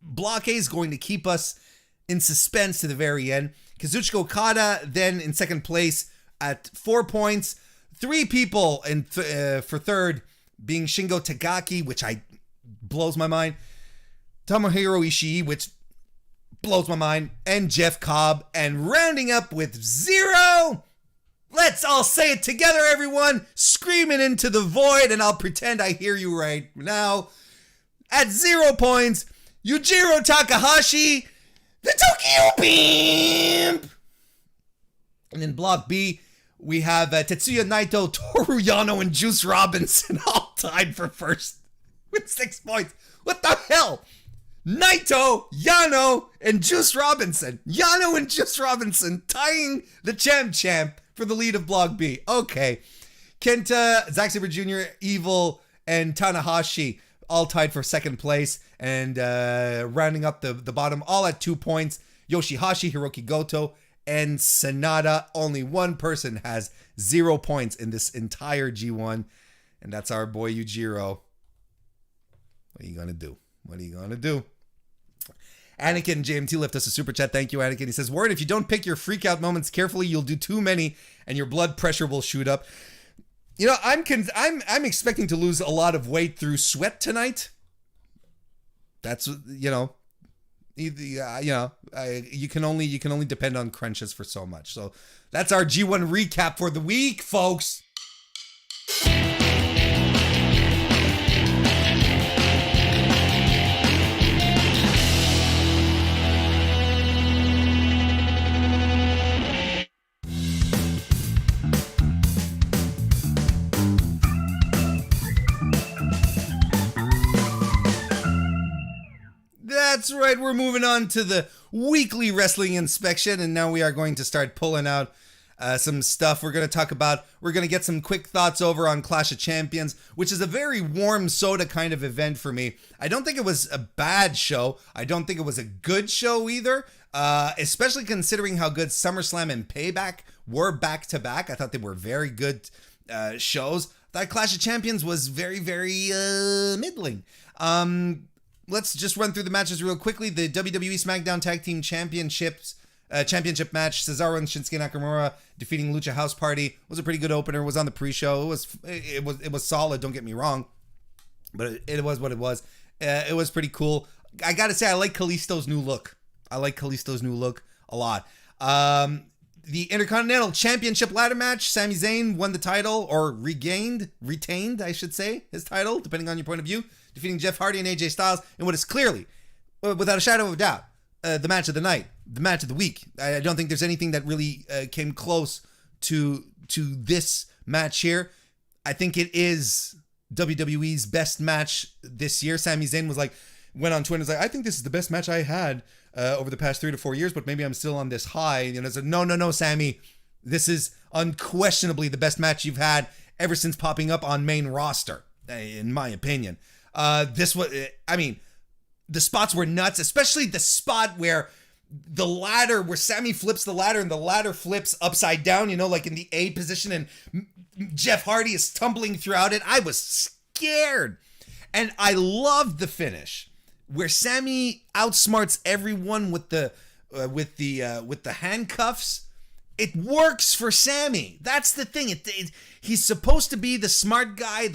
Block A is going to keep us in suspense to the very end. Kazuchika Okada then in second place at 4 points. 3 people for third, being Shingo Takagi, which blows my mind. Tomohiro Ishii, which blows my mind. And Jeff Cobb. And rounding up with 0. Let's all say it together, everyone. Screaming into the void, and I'll pretend I hear you right now. At 0 points, Yujiro Takahashi, the Tokyo Pimp. And in Block B, we have Tetsuya Naito, Toru Yano, and Juice Robinson all tied for first with 6 points. What the hell? Naito, Yano, and Juice Robinson. Yano and Juice Robinson tying the champ for the lead of Block B. Okay. Kenta, Zack Sabre Jr., Evil, and Tanahashi all tied for second place. And rounding up the bottom, all at 2 points, Yoshihashi, Hiroki Goto, and Sanada. Only one person has 0 points in this entire G1, and that's our boy Yujiro. What are you gonna do? Anakin JMT left us a super chat. Thank you, Anakin. He says, Warren, if you don't pick your freak out moments carefully, you'll do too many and your blood pressure will shoot up. You know, I'm expecting to lose a lot of weight through sweat tonight. That's, you can only depend on crunches for so much. So that's our G1 recap for the week, folks. That's right, we're moving on to the weekly wrestling inspection, and now we are going to start pulling out some stuff. We're going to get some quick thoughts over on Clash of Champions, which is a very warm soda kind of event for me. I don't think it was a bad show. I don't think it was a good show either, especially considering how good SummerSlam and Payback were back-to-back. I thought they were very good shows. I thought Clash of Champions was very, very middling. Let's just run through the matches real quickly. The WWE SmackDown Tag Team Championship match. Cesaro and Shinsuke Nakamura defeating Lucha House Party was a pretty good opener. It was on the pre-show. It was solid. Don't get me wrong, but it was what it was. It was pretty cool. I gotta say, I like Kalisto's new look. a lot. The Intercontinental Championship ladder match. Sami Zayn won the title, or retained, I should say, his title, depending on your point of view, defeating Jeff Hardy and AJ Styles in what is clearly, without a shadow of a doubt, the match of the night, the match of the week. I don't think there's anything that really came close to this match here. I think it is WWE's best match this year. Sami Zayn went on Twitter and was like, I think this is the best match I had over the past 3 to 4 years, but maybe I'm still on this high. And it's like, no, Sammy, this is unquestionably the best match you've had. ever since popping up on main roster, in my opinion. The spots were nuts, especially the spot where the ladder, where Sammy flips the ladder and the ladder flips upside down, like in the A position, and Jeff Hardy is tumbling throughout it. I was scared. And I loved the finish where Sammy outsmarts everyone with the handcuffs. It works for Sammy. That's the thing. He's supposed to be the smart guy.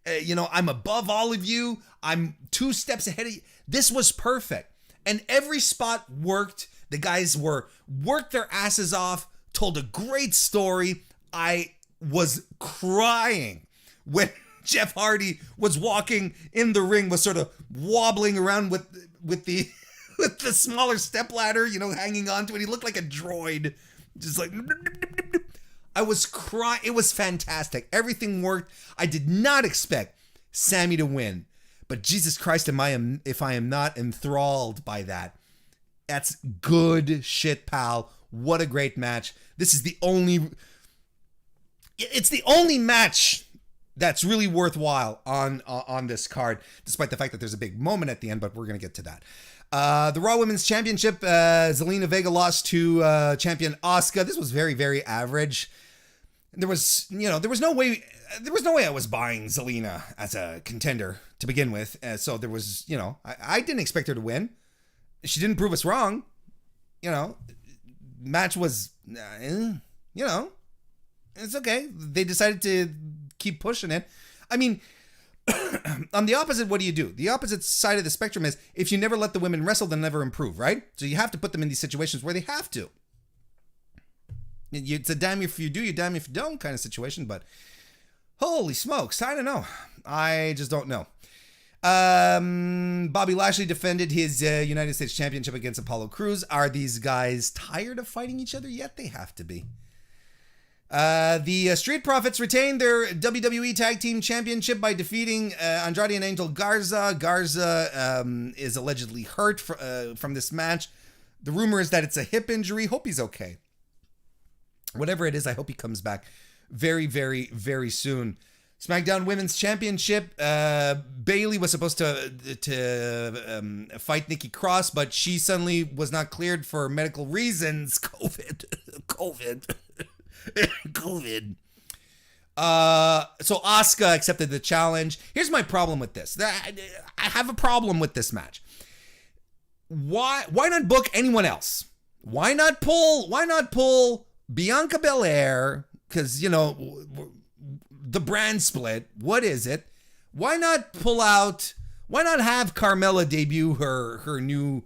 I'm above all of you. I'm 2 steps ahead of you. This was perfect. And every spot worked. The guys worked their asses off, told a great story. I was crying when Jeff Hardy was walking in the ring, was sort of wobbling around with the smaller stepladder, hanging onto it. He looked like a droid, just like. I was crying. It was fantastic. Everything worked. I did not expect Sammy to win, but Jesus Christ, if I am not enthralled by that. That's good shit, pal. What a great match. It's the only match that's really worthwhile on this card, despite the fact that there's a big moment at the end, but we're going to get to that. The Raw Women's Championship, Zelina Vega lost to champion Asuka. This was very, very average. There was no way I was buying Zelina as a contender to begin with. So there was, I didn't expect her to win. She didn't prove us wrong. Match was, it's okay. They decided to keep pushing it. I mean, on the opposite, what do? The opposite side of the spectrum is if you never let the women wrestle, they'll never improve, right? So you have to put them in these situations where they have to. It's a damn if you do, you damn if you don't kind of situation, but holy smokes, I don't know. I just don't know. Bobby Lashley defended his United States Championship against Apollo Crews. Are these guys tired of fighting each other yet? They have to be. The Street Profits retained their WWE Tag Team Championship by defeating Andrade and Angel Garza. Garza is allegedly hurt from this match. The rumor is that it's a hip injury. Hope he's okay. Whatever it is, I hope he comes back very, very, very soon. SmackDown Women's Championship. Bayley was supposed to fight Nikki Cross, but she suddenly was not cleared for medical reasons. COVID. So Asuka accepted the challenge. Here's my problem with this. I have a problem with this match. Why not book anyone else? Why not pull Bianca Belair? Because, the brand split. What is it? Why not have Carmella debut her new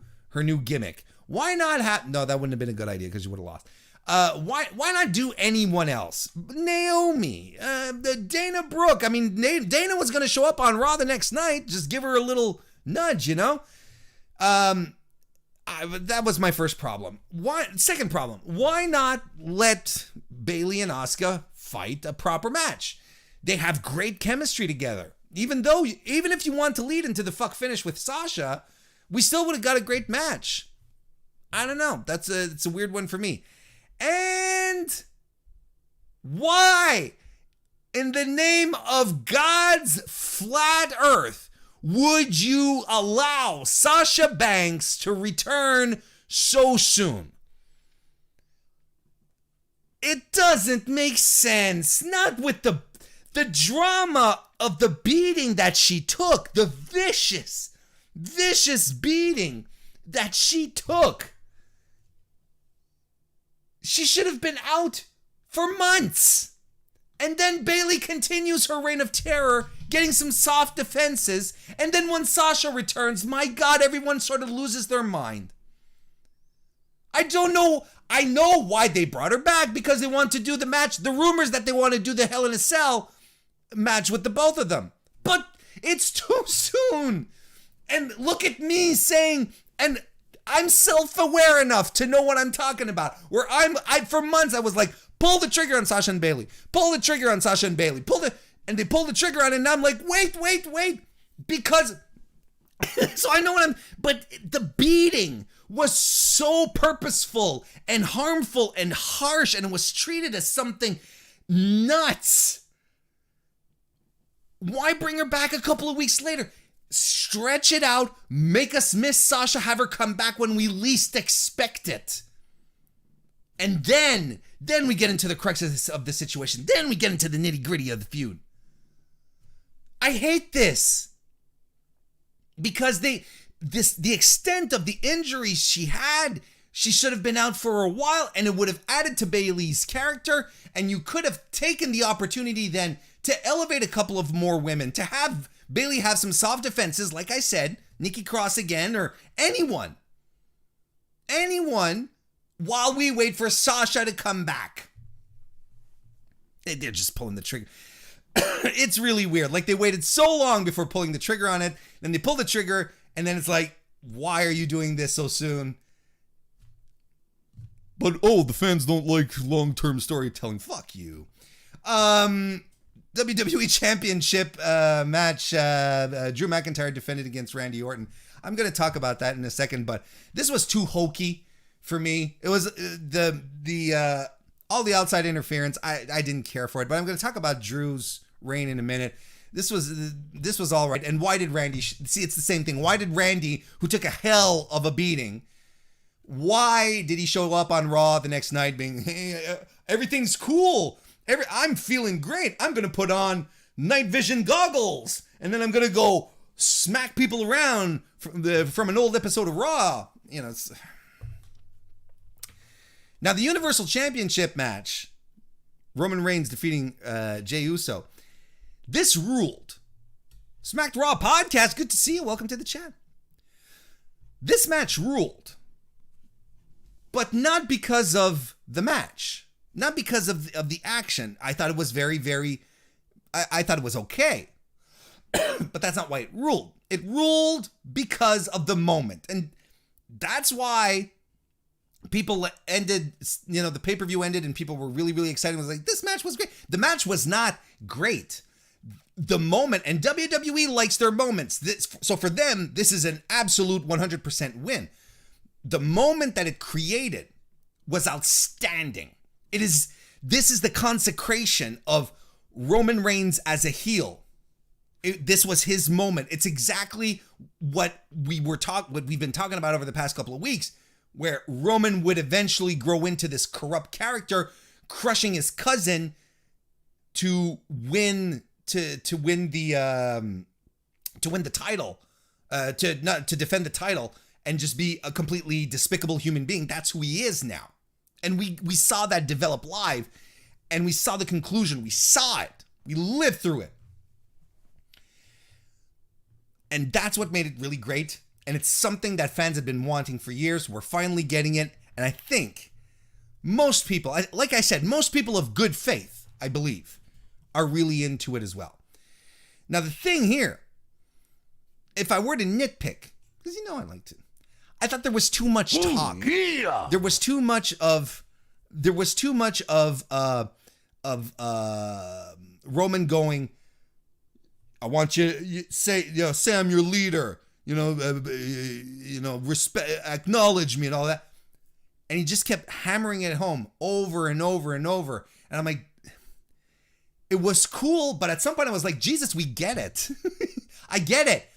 gimmick? Why not have? No, that wouldn't have been a good idea because you would have lost. Why not do anyone else? Naomi, Dana Brooke. I mean, Dana was going to show up on Raw the next night. Just give her a little nudge, that was my first problem. Second problem. Why not let Bayley and Asuka fight a proper match? They have great chemistry together. Even if you want to lead into the fuck finish with Sasha, we still would have got a great match. I don't know. It's a weird one for me. And why, in the name of God's flat earth, would you allow Sasha Banks to return so soon? It doesn't make sense. Not with the drama of the beating that she took, the vicious beating that she took. She should have been out for months. And then Bayley continues her reign of terror, getting some soft defenses. And then when Sasha returns, my God, everyone sort of loses their mind. I don't know. I know why they brought her back, because they want to do the match. The rumors that they want to do the Hell in a Cell match with the both of them. But it's too soon. And look at me saying, and I'm self-aware enough to know what I'm talking about. Where for months I was like, pull the trigger on Sasha and Bayley. Pull the trigger on Sasha and Bayley. And they pull the trigger on it, and I'm like, wait. Because, so I know but the beating was so purposeful and harmful and harsh, and it was treated as something nuts. Why bring her back a couple of weeks later? Stretch it out, make us miss Sasha, have her come back when we least expect it. And then we get into the crux of the situation. Then we get into the nitty-gritty of the feud. I hate this. Because the extent of the injuries she had, she should have been out for a while, and it would have added to Bayley's character, and you could have taken the opportunity then to elevate a couple of more women, to have Bayley have some soft defenses, like I said, Nikki Cross again, or anyone, while we wait for Sasha to come back. They're just pulling the trigger. It's really weird. Like, they waited so long before pulling the trigger on it, then they pull the trigger, and then it's like, why are you doing this so soon? But, the fans don't like long-term storytelling. Fuck you. WWE Championship match. Drew McIntyre defended against Randy Orton. I'm going to talk about that in a second, but this was too hokey for me. It was all the outside interference. I didn't care for it, but I'm going to talk about Drew's reign in a minute. This was all right. And why did Randy... See, it's the same thing. Why did Randy, who took a hell of a beating, why did he show up on Raw the next night being, hey, everything's cool. I'm feeling great. I'm going to put on night vision goggles, and then I'm going to go smack people around from an old episode of Raw. You know, now the Universal Championship match, Roman Reigns defeating Jey Uso. This ruled. Smacked Raw podcast. Good to see you. Welcome to the chat. This match ruled, but not because of the match. Not because of the action. I thought it was very, very... I thought it was okay. But that's not why it ruled. It ruled because of the moment. And that's why people ended... the pay-per-view ended and people were really, really excited. It was like, this match was great. The match was not great. The moment... And WWE likes their moments. So for them, this is an absolute 100% win. The moment that it created was outstanding. This is the consecration of Roman Reigns as a heel. This was his moment. It's exactly what we've been talking about over the past couple of weeks, where Roman would eventually grow into this corrupt character, crushing his cousin to win the title, to defend the title, and just be a completely despicable human being. That's who he is now. And we saw that develop live, and we saw the conclusion. We saw it. We lived through it. And that's what made it really great. And it's something that fans have been wanting for years. We're finally getting it. And I think most people, like I said, most people of good faith, I believe, are really into it as well. Now, the thing here, if I were to nitpick, because I like to, I thought there was too much talk. Yeah. There was too much of Roman going, I want you say I'm your leader, respect, acknowledge me and all that. And he just kept hammering it home over and over and over. And I'm like, it was cool, but at some point I was like, Jesus, we get it. I get it.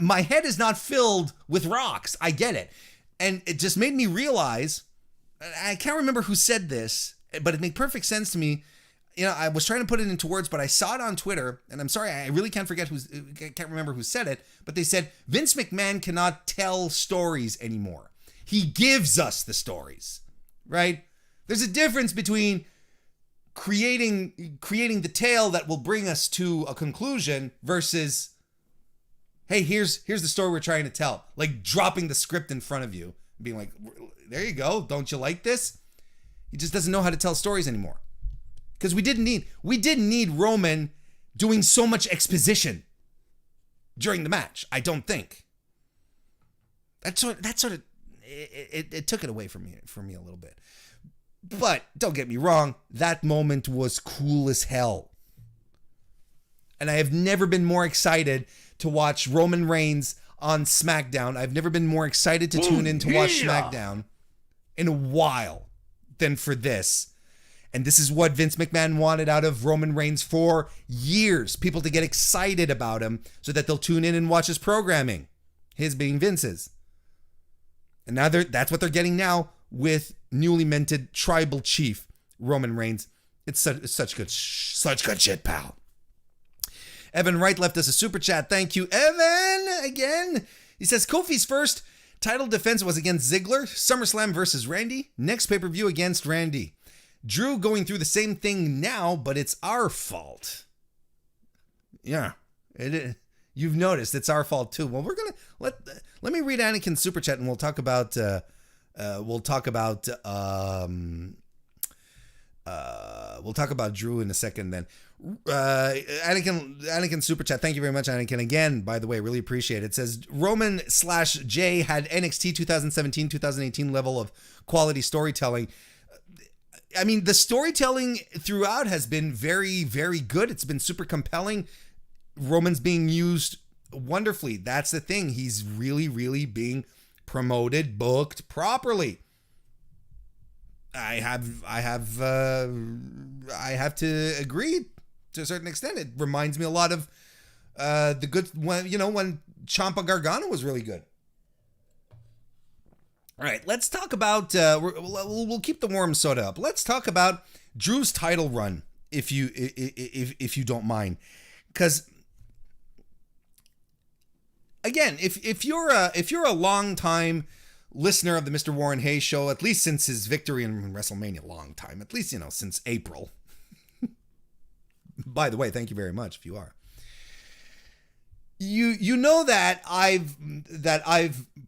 My head is not filled with rocks. I get it. And it just made me realize, I can't remember who said this, but it made perfect sense to me. I was trying to put it into words, but I saw it on Twitter, and I'm sorry, I really can't remember who said it, but they said, Vince McMahon cannot tell stories anymore. He gives us the stories, right? There's a difference between creating the tale that will bring us to a conclusion versus, hey, here's the story we're trying to tell. Like dropping the script in front of you, being like, there you go. Don't you like this? He just doesn't know how to tell stories anymore. Because we didn't need Roman doing so much exposition during the match. I don't think. That sort of it took it away from me a little bit. But don't get me wrong, that moment was cool as hell. And I have never been more excited to watch Roman Reigns on SmackDown. I've never been more excited to tune in to watch SmackDown in a while than for this. And this is what Vince McMahon wanted out of Roman Reigns for years. People to get excited about him so that they'll tune in and watch his programming. His being Vince's. And now that's what they're getting now with newly minted tribal chief Roman Reigns. It's such good shit, pal. Evan Wright left us a super chat. Thank you, Evan, again. He says, Kofi's first title defense was against Ziggler. SummerSlam versus Randy. Next pay-per-view against Randy. Drew going through the same thing now, but it's our fault. Yeah, you've noticed it's our fault too. Well, we're gonna let me read Anakin's super chat, and we'll talk about Drew in a second. Then Anakin super chat. Thank you very much, Anakin. Again, by the way, really appreciate it. It says Roman/Jay had NXT 2017-2018 level of quality storytelling. I mean, the storytelling throughout has been very, very good. It's been super compelling. Roman's being used wonderfully. That's the thing. He's really, really being promoted, booked properly. I have to agree to a certain extent. It reminds me a lot of the good when Ciampa Gargano was really good. All right, let's talk about. We'll keep the warm soda up. Let's talk about Drew's title run, if you don't mind, because again, if you're a long time listener of the Mr. Warren Hayes show, at least since his victory in WrestleMania, long time, at least since April. By the way, thank you very much if you are. You know that I've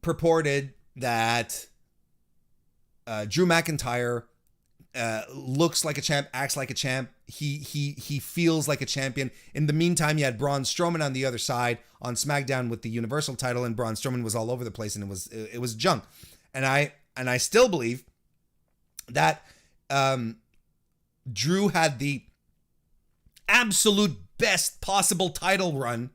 purported that Drew McIntyre looks like a champ, acts like a champ. He feels like a champion. In the meantime, you had Braun Strowman on the other side on SmackDown with the Universal title, and Braun Strowman was all over the place, and it was junk. And I still believe that Drew had the absolute best possible title run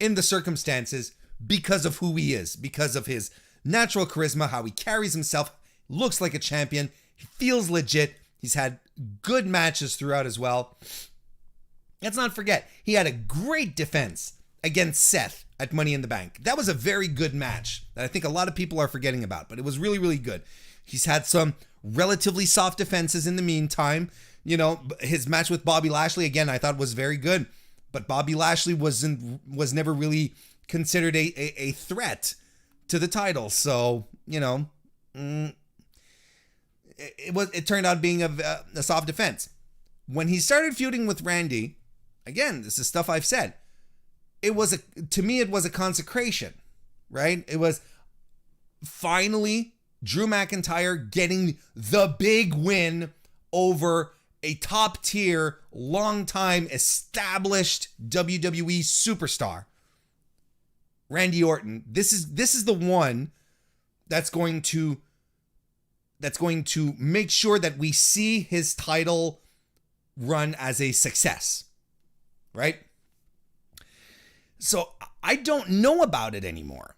in the circumstances because of who he is, because of his natural charisma, how he carries himself, looks like a champion, he feels legit, he's had good matches throughout as well. Let's not forget, he had a great defense against Seth at Money in the Bank. That was a very good match that I think a lot of people are forgetting about, but it was really, really good. He's had some relatively soft defenses in the meantime. His match with Bobby Lashley, again, I thought was very good, but Bobby Lashley was never really considered a threat to the title. So, it turned out being a soft defense. When he started feuding with Randy, again, this is stuff I've said, to me it was a consecration, right? It was finally Drew McIntyre getting the big win over a top tier, long time established WWE superstar, Randy Orton. This is the one that's going to make sure that we see his title run as a success, right? So I don't know about it anymore.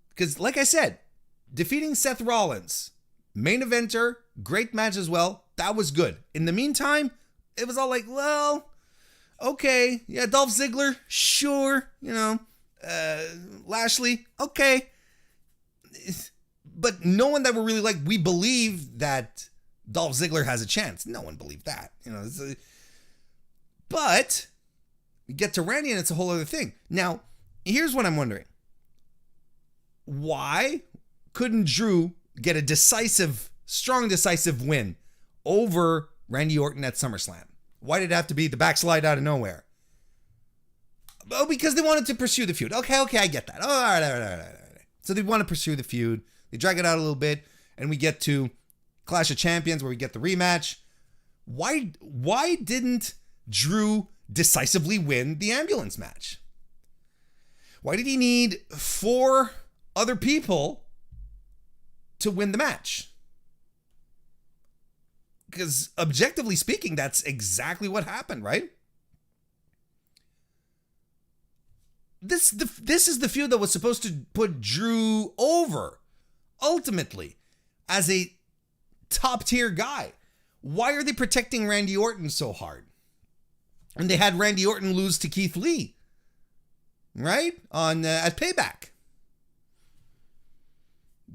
Because like I said, defeating Seth Rollins, main eventer, great match as well, that was good. In the meantime, it was all like, well, okay, yeah, Dolph Ziggler, sure, Lashley, okay. But no one that were really like, we believe that Dolph Ziggler has a chance. No one believed that, but we get to Randy and it's a whole other thing. Now, here's what I'm wondering. Why couldn't Drew get a strong decisive win over Randy Orton at SummerSlam? Why did it have to be the backslide out of nowhere? Oh, because they wanted to pursue the feud. Okay, I get that. All right. So they want to pursue the feud. They drag it out a little bit, and we get to Clash of Champions where we get the rematch. Why didn't Drew decisively win the ambulance match? Why did he need 4 other people to win the match? Because objectively speaking, that's exactly what happened, right? This is the feud that was supposed to put Drew over, ultimately, as a top tier guy. why are they protecting Randy Orton so hard? And they had Randy Orton lose to Keith Lee, right? At Payback.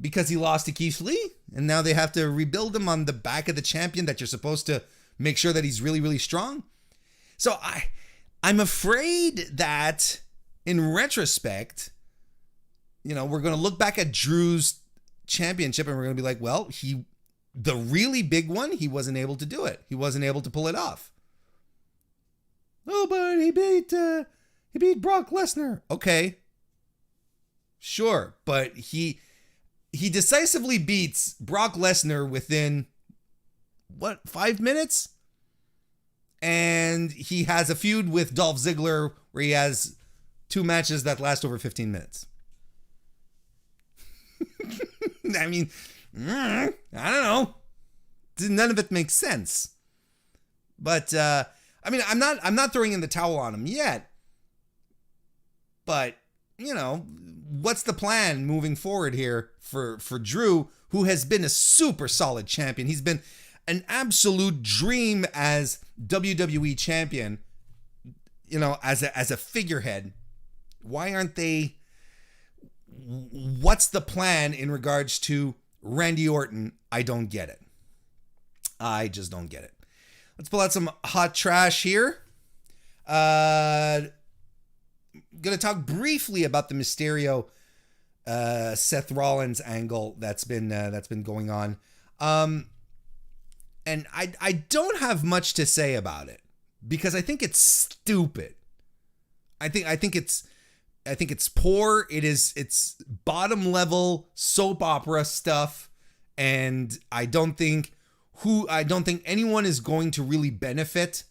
Because he lost to Keith Lee, and now they have to rebuild him on the back of the champion that you're supposed to make sure that he's really, really strong. So I'm afraid that in retrospect, we're going to look back at Drew's championship and we're going to be like, well, the really big one, he wasn't able to do it. He wasn't able to pull it off. Oh, but he beat Brock Lesnar. Okay. Sure, but he decisively beats Brock Lesnar within 5 minutes? And he has a feud with Dolph Ziggler where he has 2 matches that last over 15 minutes. I mean, I don't know. None of it makes sense. But I'm not throwing in the towel on him yet. But, what's the plan moving forward here for Drew, who has been a super solid champion? He's been an absolute dream as WWE champion, as a figurehead. Why aren't they? What's the plan in regards to Randy Orton? I don't get it. I just don't get it. Let's pull out some hot trash here. Going to talk briefly about the Mysterio Seth Rollins angle that's been going on. And I don't have much to say about it because I think it's stupid. I think it's poor. It's bottom level soap opera stuff, and I don't think anyone is going to really benefit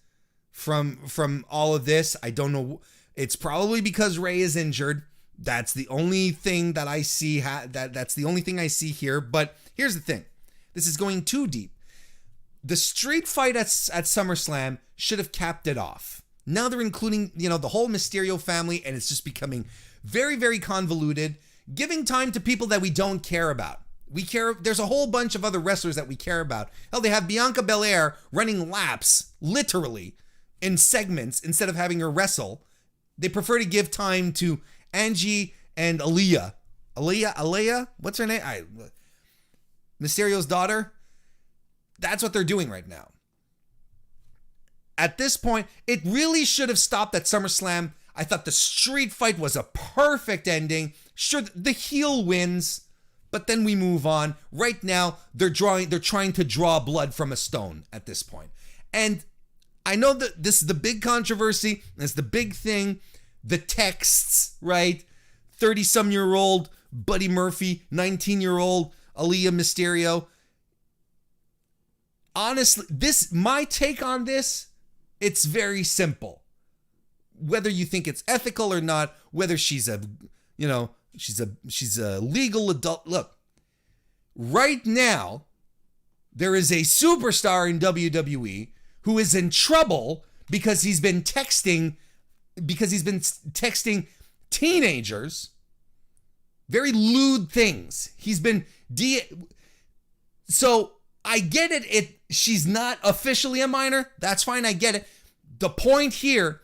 from all of this. I don't know. It's probably because Ray is injured. That's the only thing that I see. That's the only thing I see here. But here's the thing: this is going too deep. The street fight at SummerSlam should have capped it off. Now they're including, the whole Mysterio family, and it's just becoming very, very convoluted, giving time to people that we don't care about. There's a whole bunch of other wrestlers that we care about. Hell, they have Bianca Belair running laps, literally, in segments instead of having her wrestle. They prefer to give time to Angie and Aaliyah. Aaliyah? What's her name? Mysterio's daughter? That's what they're doing right now. At this point, it really should have stopped at SummerSlam. I thought the street fight was a perfect ending. Sure, the heel wins, but then we move on. Right now, they're trying to draw blood from a stone at this point. And I know that this is the big controversy. It's the big thing. The texts, right? 30-some-year-old Buddy Murphy, 19-year-old Aaliyah Mysterio. Honestly, my take on this, it's very simple. Whether you think it's ethical or not, whether she's a legal adult. Look, right now, there is a superstar in WWE who is in trouble because he's been texting teenagers very lewd things. He's been so I get it. She's not officially a minor. That's fine. I get it. The point here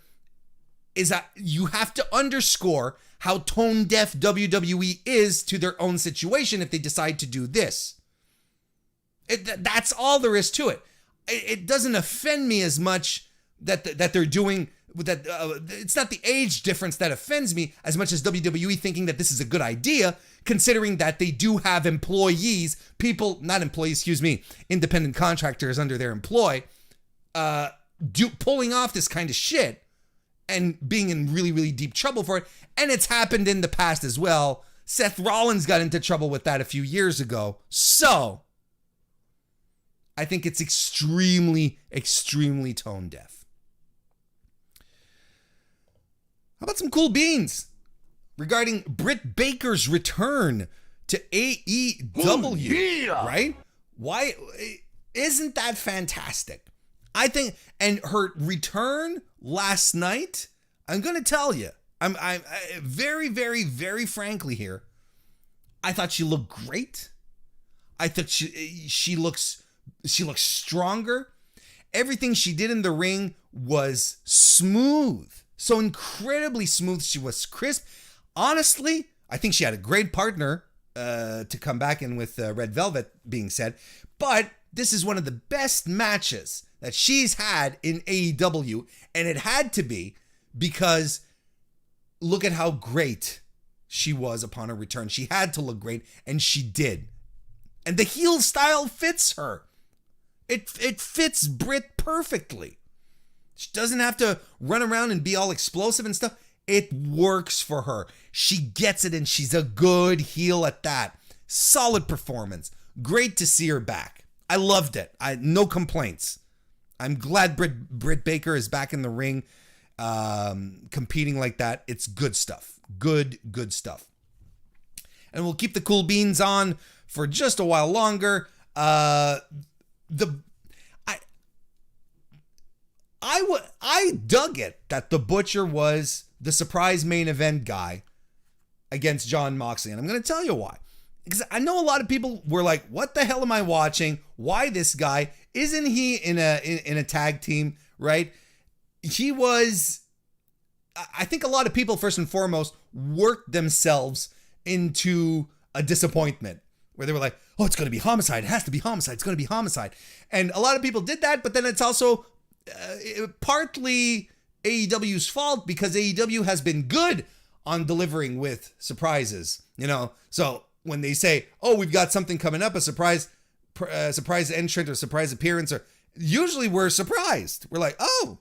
is that you have to underscore how tone deaf WWE is to their own situation if they decide to do this. That's all there is to it. It doesn't offend me as much that they're doing that. It's not the age difference that offends me as much as WWE thinking that this is a good idea, considering that they do have independent contractors under their employ, pulling off this kind of shit and being in really, really deep trouble for it. And it's happened in the past as well. Seth Rollins got into trouble with that a few years ago. So I think it's extremely, extremely tone deaf. How about some cool beans regarding Britt Baker's return to AEW? Yeah. Right? Why isn't that fantastic? I think, and her return last night, I'm going to tell you, I'm very, very, very frankly here, I thought she looked great. I thought she looks She looks stronger. Everything she did in the ring was smooth. So incredibly smooth. She was crisp. Honestly, I think she had a great partner to come back in with Red Velvet being said. But this is one of the best matches that she's had in AEW. And it had to be because look at how great she was upon her return. She had to look great, and she did. And the heel style fits her. It fits Britt perfectly. She doesn't have to run around and be all explosive and stuff. It works for her. She gets it, and she's a good heel at that. Solid performance. Great to see her back. I loved it. No complaints. I'm glad Britt Baker is back in the ring, competing like that. It's good stuff. Good stuff. And we'll keep the cool beans on for just a while longer. I dug it that the Butcher was the surprise main event guy against Jon Moxley, and I'm going to tell you why. Because I know a lot of people were like, "What the hell am I watching? Why this guy? Isn't he in a tag team?" Right? He was. I think a lot of people, first and foremost, worked themselves into a disappointment where they were like, "Oh, it's going to be Homicide. It has to be Homicide. It's going to be Homicide." And a lot of people did that, but then it's also partly AEW's fault because AEW has been good on delivering with surprises, So when they say, "Oh, we've got something coming up, a surprise entrant or surprise appearance," or usually we're surprised. We're like, "Oh,"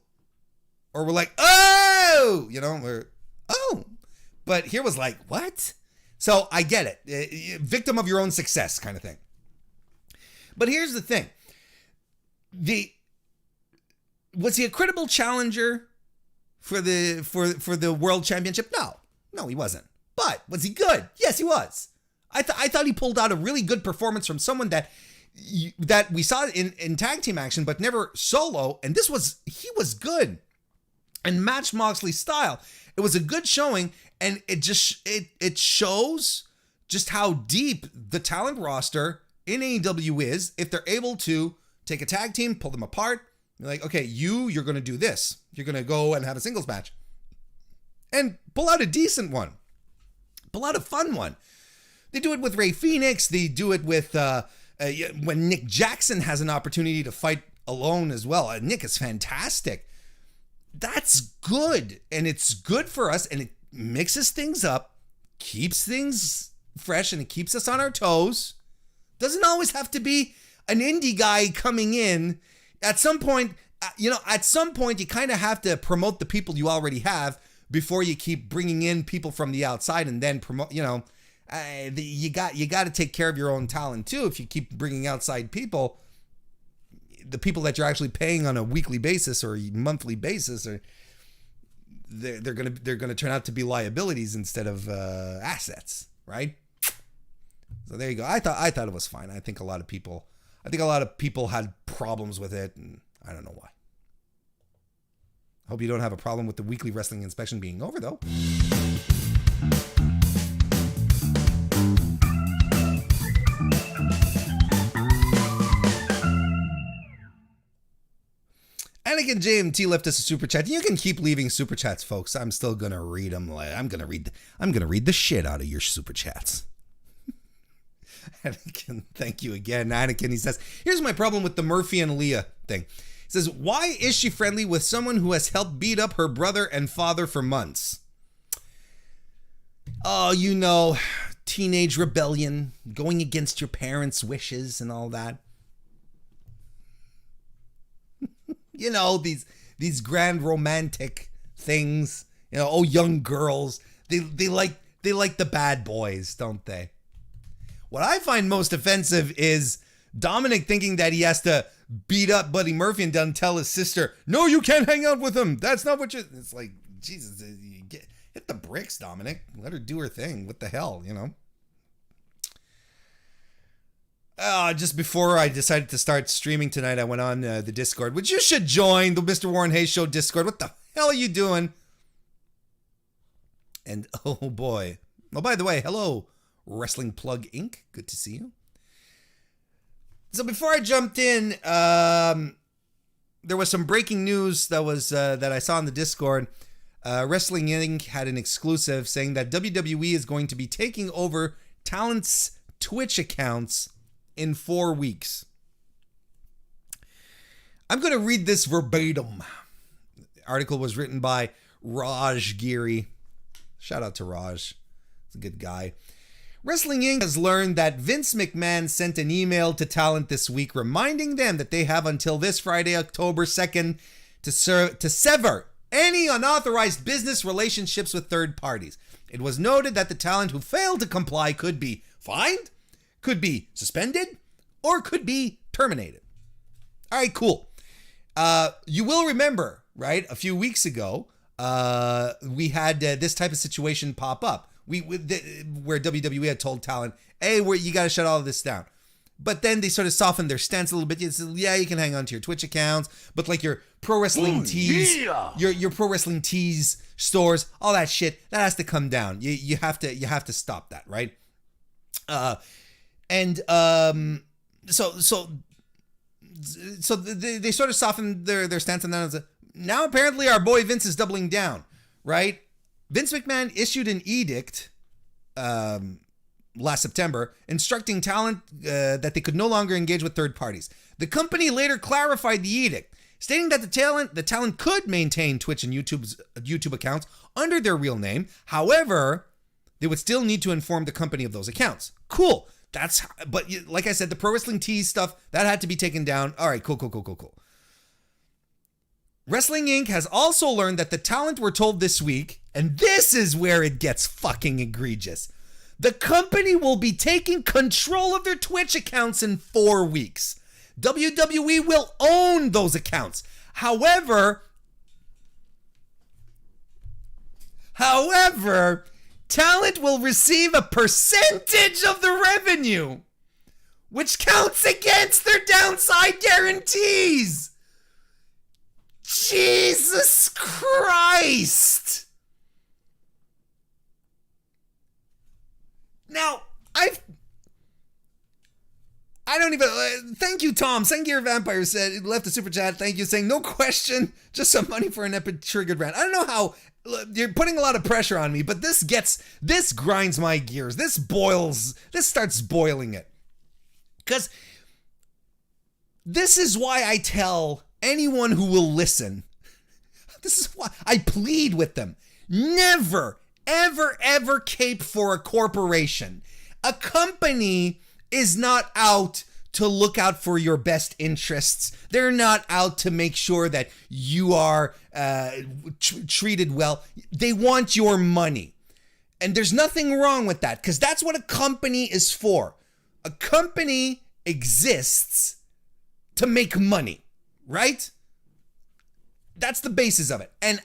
or we're like, "Oh," "Oh," but here was like, "What?" So I get it, victim of your own success kind of thing. But here's the thing: was he a credible challenger for the world championship? No, he wasn't. But was he good? Yes, he was. I thought he pulled out a really good performance from someone that we saw in tag team action, but never solo. And he was good and matched Moxley's style. It was a good showing, and it shows just how deep the talent roster in AEW is. If they're able to take a tag team, pull them apart, you're like, okay, you're going to do this. You're going to go and have a singles match and pull out a decent one, pull out a fun one. They do it with Rey Fenix. They do it with when Nick Jackson has an opportunity to fight alone as well. Nick is fantastic. That's good, and it's good for us, and it mixes things up, keeps things fresh, and it keeps us on our toes. Doesn't always have to be an indie guy coming in. At some point, you kind of have to promote the people you already have before you keep bringing in people from the outside and then promote. You got to take care of your own talent too. If you keep bringing outside people, the people that you're actually paying on a weekly basis or a monthly basis, or they're gonna turn out to be liabilities instead of assets, right? So there you go. I thought it was fine. I think a lot of people had problems with it, and I don't know why. Hope you don't have a problem with the weekly wrestling inspection being over, though. Anakin JMT left us a super chat. You can keep leaving super chats, folks. I'm still gonna read them. I'm gonna read the shit out of your super chats. Anakin, thank you again. Anakin, he says, here's my problem with the Murphy and Leah thing. He says, why is she friendly with someone who has helped beat up her brother and father for months? Oh, teenage rebellion, going against your parents' wishes and all that. These grand romantic things. Young girls. They like the bad boys, don't they? What I find most offensive is Dominic thinking that he has to beat up Buddy Murphy and then tell his sister, no, you can't hang out with him. That's not what you... It's like, Jesus, hit the bricks, Dominic. Let her do her thing. What the hell, Just before I decided to start streaming tonight, I went on the Discord, which you should join, the Mr. Warren Hayes Show Discord. What the hell are you doing? And, oh boy. Oh, by the way, hello, Wrestling Plug Inc. Good to see you. So before I jumped in, there was some breaking news that I saw in the Discord. Wrestling Inc. had an exclusive saying that WWE is going to be taking over talent's Twitch accounts in 4 weeks. I'm going to read this verbatim. The article was written by Raj Giri. Shout out to Raj. He's a good guy. Wrestling Inc. has learned that Vince McMahon sent an email to talent this week reminding them that they have until this Friday, October 2nd, to sever any unauthorized business relationships with third parties. It was noted that the talent who failed to comply could be fined, could be suspended, or could be terminated. All right, cool. You will remember, right, a few weeks ago, we had this type of situation pop up. Where WWE had told talent, hey, you got to shut all of this down. But then they sort of softened their stance a little bit. Yeah, you can hang on to your Twitch accounts, but like your pro wrestling tees, your pro wrestling tees stores, all that shit, that has to come down. You have to stop that, right? So they sort of softened their stance on that. Now apparently our boy Vince is doubling down, right? Vince McMahon issued an edict last September instructing talent that they could no longer engage with third parties. The company later clarified the edict, stating that the talent could maintain Twitch and YouTube accounts under their real name. However, they would still need to inform the company of those accounts. Cool. But like I said, the pro wrestling tees stuff, that had to be taken down. All right, cool. Wrestling Inc. has also learned that the talent were told this week, and this is where it gets fucking egregious. The company will be taking control of their Twitch accounts in 4 weeks. WWE will own those accounts. However, talent will receive a percentage of the revenue, which counts against their downside guarantees. Jesus Christ. Now, I don't even, thank you, Tom. Sengir Vampire said, left a super chat, thank you, saying, no question, just some money for an epic triggered rant. I don't know how, you're putting a lot of pressure on me, but this grinds my gears. This starts boiling it. Because this is why I tell anyone who will listen, this is why I plead with them, never, ever cape for a corporation. A company is not out to look out for your best interests. They're not out to make sure that you are treated well. They want your money. And there's nothing wrong with that, because that's what a company is for. A company exists to make money, right? That's the basis of it. And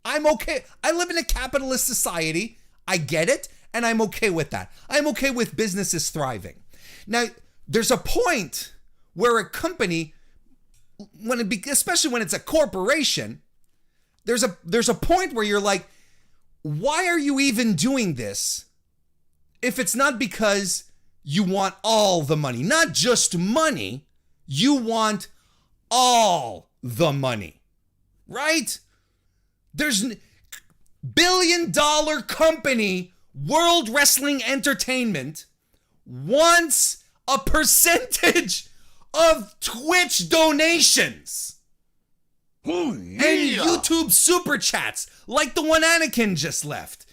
I'm okay. I live in a capitalist society. I get it. And I'm okay with that. I'm okay with businesses thriving. Now, there's a point where a company, especially when it's a corporation, there's a point where you're like, why are you even doing this if it's not because you want all the money? Not just money, you want all the money, right? There's billion-dollar company, World Wrestling Entertainment, wants a percentage of Twitch donations. Oh, yeah. And YouTube super chats, like the one Anakin just left.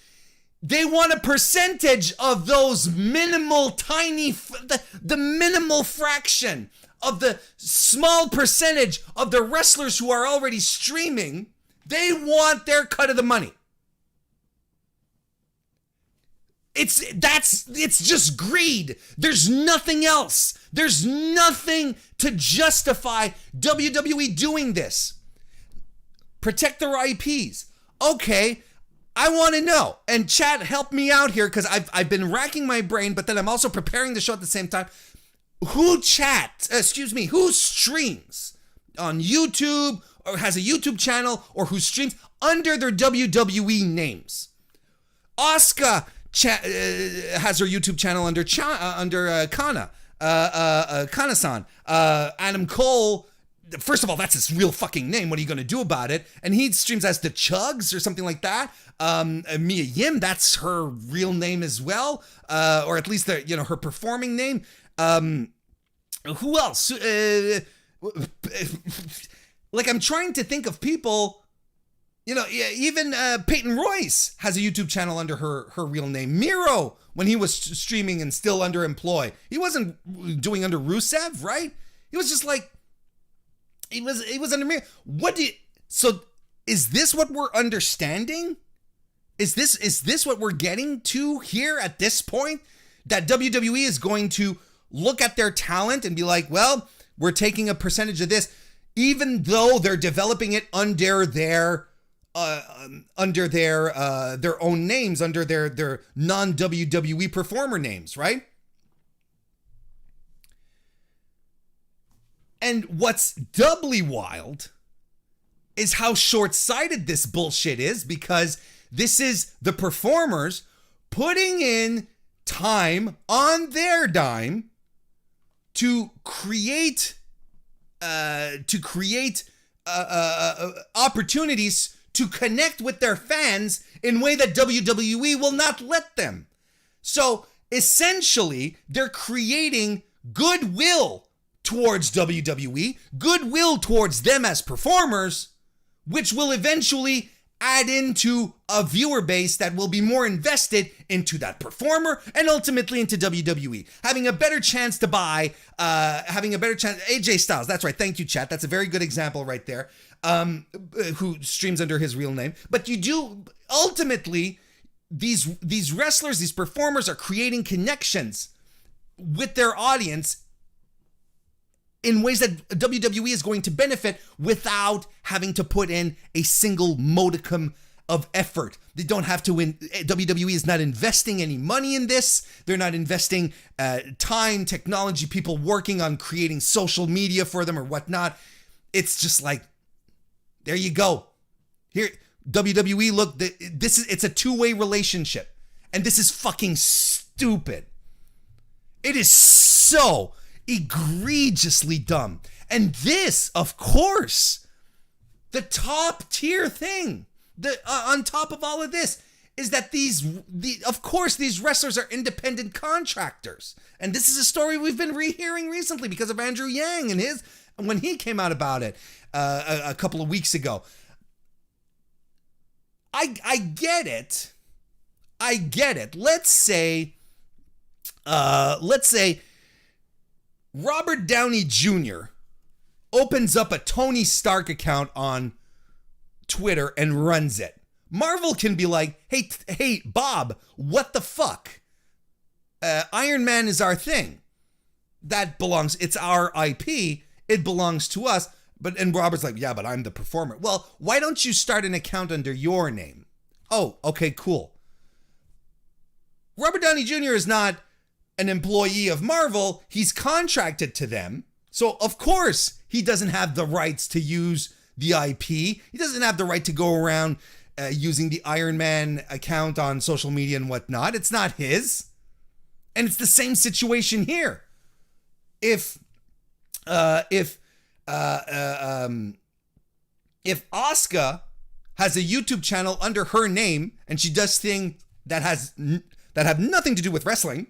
They want a percentage of those minimal, tiny, the minimal fraction of the small percentage of the wrestlers who are already streaming. They want their cut of the money. It's just greed. There's nothing else. There's nothing to justify WWE doing this. Protect their IPs. Okay, I want to know. And chat, help me out here, because I've been racking my brain, but then I'm also preparing the show at the same time. Who streams on YouTube or has a YouTube channel or who streams under their WWE names? Asuka has her YouTube channel under Kana. Kana-san, Adam Cole. First of all, that's his real fucking name. What are you going to do about it? And he streams as the Chugs or something like that. Mia Yim, that's her real name as well, or at least her performing name. Who else? Like, I'm trying to think of people. Even Peyton Royce has a YouTube channel under her real name. Miro, when he was streaming and still underemployed, he wasn't doing under Rusev, right? He was just like. He was under me. So is this what we're understanding? Is this what we're getting to here at this point? That WWE is going to look at their talent and be like, well, we're taking a percentage of this, even though they're developing it under their own names, under their non-WWE performer names, right? And what's doubly wild is how short-sighted this bullshit is, because this is the performers putting in time on their dime to create opportunities to connect with their fans in a way that WWE will not let them. So essentially, they're creating goodwill towards WWE, goodwill towards them as performers, which will eventually add into a viewer base that will be more invested into that performer and ultimately into WWE, having a better chance to buy, AJ Styles, that's right, thank you, chat, that's a very good example right there, who streams under his real name. But you do, ultimately, these wrestlers, these performers are creating connections with their audience in ways that WWE is going to benefit without having to put in a single modicum of effort. They don't have to WWE is not investing any money in this. They're not investing time, technology, people working on creating social media for them or whatnot. It's just like, there you go. Here, WWE, look, it's a two-way relationship. And this is fucking stupid. It is so egregiously dumb. And this, of course, the top tier thing, on top of all of this, is that these wrestlers are independent contractors. And this is a story we've been rehearing recently because of Andrew Yang and when he came out about it a couple of weeks ago. I get it. Let's say Robert Downey Jr. opens up a Tony Stark account on Twitter and runs it. Marvel can be like, hey, Bob, what the fuck? Iron Man is our thing. It's our IP. It belongs to us. And Robert's like, yeah, but I'm the performer. Well, why don't you start an account under your name? Oh, okay, cool. Robert Downey Jr. is not an employee of Marvel. He's contracted to them. So, of course, he doesn't have the rights to use the IP. He doesn't have the right to go around using the Iron Man account on social media and whatnot. It's not his. And it's the same situation here. If Asuka has a YouTube channel under her name and she does things that have nothing to do with wrestling,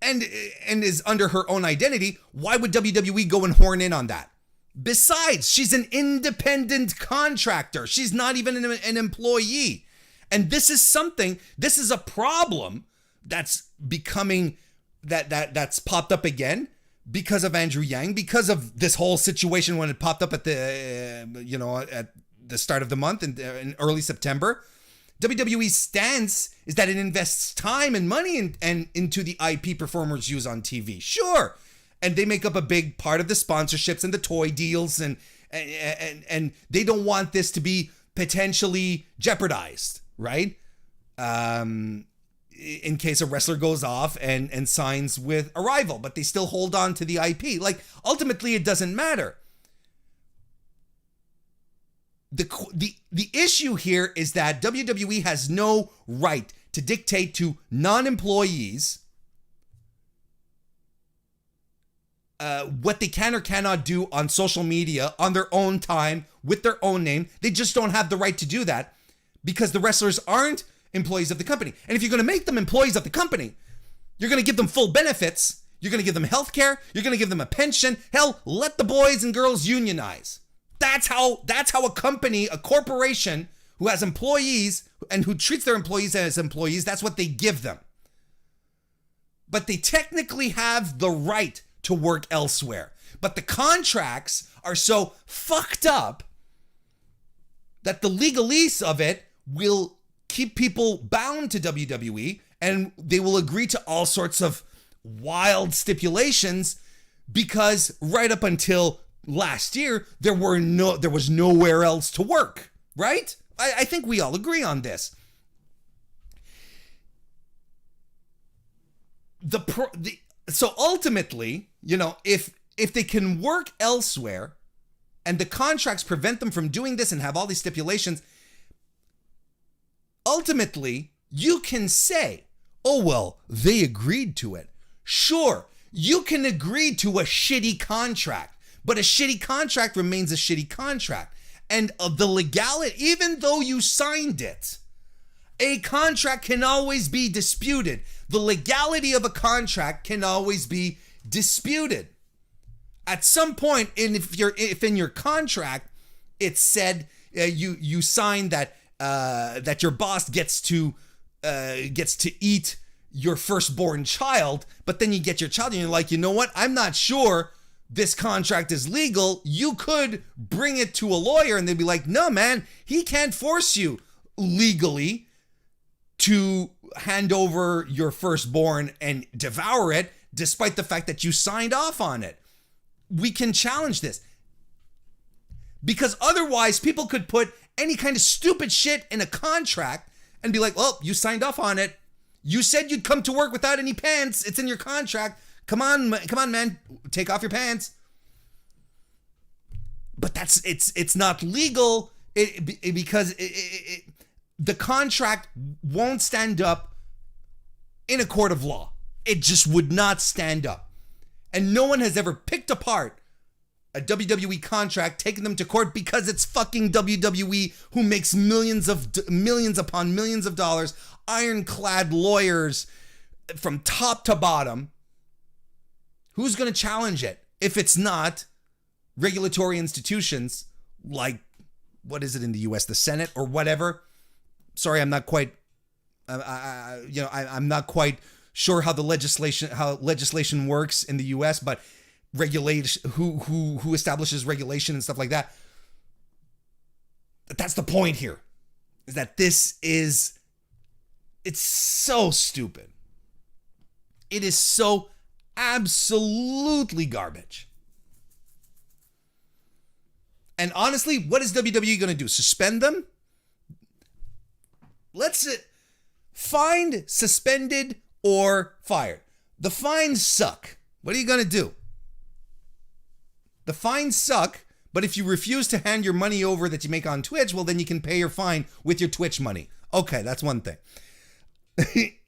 and is under her own identity, why would WWE go and horn in on that? Besides, she's an independent contractor. She's not even an employee. And this is a problem that's becoming, that's popped up again because of Andrew Yang, because of this whole situation when it popped up at the start of the month in early September. WWE's stance is that it invests time and money into the IP performers use on TV. Sure. And they make up a big part of the sponsorships and the toy deals, and they don't want this to be potentially jeopardized, right? In case a wrestler goes off and signs with a rival, but they still hold on to the IP. Like, ultimately, it doesn't matter. The issue here is that WWE has no right to dictate to non-employees what they can or cannot do on social media on their own time with their own name. They just don't have the right to do that because the wrestlers aren't employees of the company. And if you're going to make them employees of the company, you're going to give them full benefits. You're going to give them health care. You're going to give them a pension. Hell, let the boys and girls unionize. That's how a company, a corporation who has employees and who treats their employees as employees, that's what they give them. But they technically have the right to work elsewhere. But the contracts are so fucked up that the legalese of it will keep people bound to WWE, and they will agree to all sorts of wild stipulations because right up until last year, there was nowhere else to work, right? I think we all agree on this. So ultimately, if they can work elsewhere and the contracts prevent them from doing this and have all these stipulations, ultimately, you can say, oh, well, they agreed to it. Sure, you can agree to a shitty contract, but a shitty contract remains a shitty contract. And of the legality, even though you signed it, a contract can always be disputed. The legality of a contract can always be disputed. At some point, if in your contract it said you signed that your boss gets to eat your firstborn child, but then you get your child and you're like, you know what? I'm not sure this contract is legal. You could bring it to a lawyer and they'd be like, no, man, he can't force you legally to hand over your firstborn and devour it, despite the fact that you signed off on it. We can challenge this. Because otherwise, people could put any kind of stupid shit in a contract and be like, well, you signed off on it. You said you'd come to work without any pants. It's in your contract. Come on, man. Take off your pants. But it's not legal because the contract won't stand up in a court of law. It just would not stand up. And no one has ever picked apart a WWE contract, taken them to court because it's fucking WWE who makes millions upon millions of dollars, ironclad lawyers from top to bottom. Who's going to challenge it if it's not regulatory institutions like, what is it in the US, the Senate or whatever? Sorry, I'm not quite, I'm not quite sure how legislation works in the US, but regulation, who establishes regulation and stuff like that. That's the point here, is that it's so stupid. It is so absolutely garbage. And honestly, what is WWE going to do? Suspend them? Let's fined, suspended, or fired. The fines suck. What are you going to do? The fines suck, but if you refuse to hand your money over that you make on Twitch, well, then you can pay your fine with your Twitch money. Okay, that's one thing.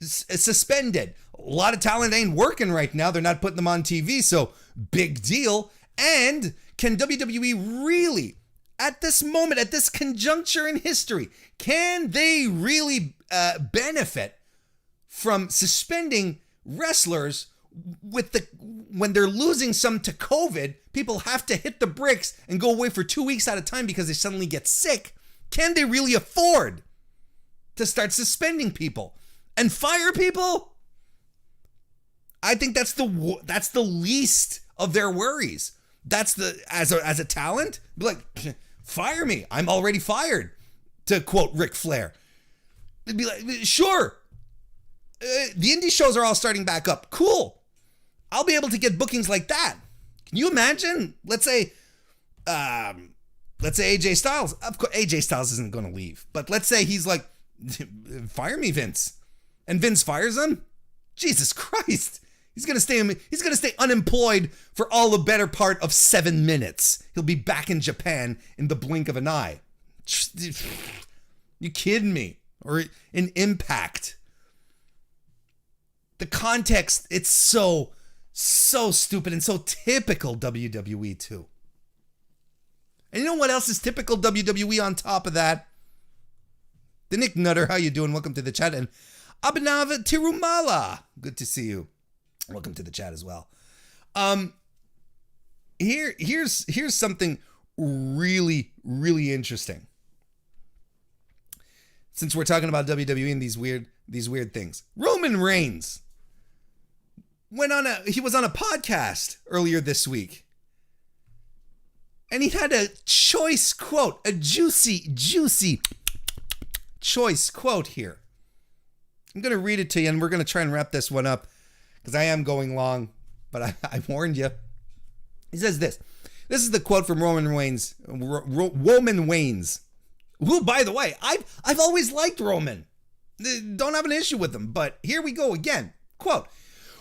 Suspended. A lot of talent ain't working right now. They're not putting them on TV, so big deal. And can WWE really, at this moment, at this conjuncture in history, can they really benefit from suspending wrestlers when they're losing some to COVID? People have to hit the bricks and go away for 2 weeks at a time because they suddenly get sick. Can they really afford to start suspending people and fire people? I think that's the least of their worries. That's as a talent, be like, fire me. I'm already fired, to quote Ric Flair. It'd be like, sure. The indie shows are all starting back up. Cool. I'll be able to get bookings like that. Can you imagine? Let's say AJ Styles. Of course, AJ Styles isn't going to leave, but let's say he's like, fire me, Vince, and Vince fires him. Jesus Christ. He's gonna stay unemployed for all the better part of 7 minutes. He'll be back in Japan in the blink of an eye. You kidding me? Or in Impact. The context, it's so So stupid and so typical WWE too. And you know what else is typical WWE on top of that? The Nick Nutter, how you doing? Welcome to the chat. And Abhinav Tirumala, good to see you. Welcome to the chat as well. Here's something really, really interesting. Since we're talking about WWE and these weird things. Roman Reigns he was on a podcast earlier this week. And he had a choice quote, a juicy choice quote here. I'm going to read it to you, and we're going to try and wrap this one up because I am going long, but I warned you. He says this. This is the quote from Roman Reigns. Roman Reigns. Who, by the way, I've always liked Roman. Don't have an issue with him, but here we go again. Quote.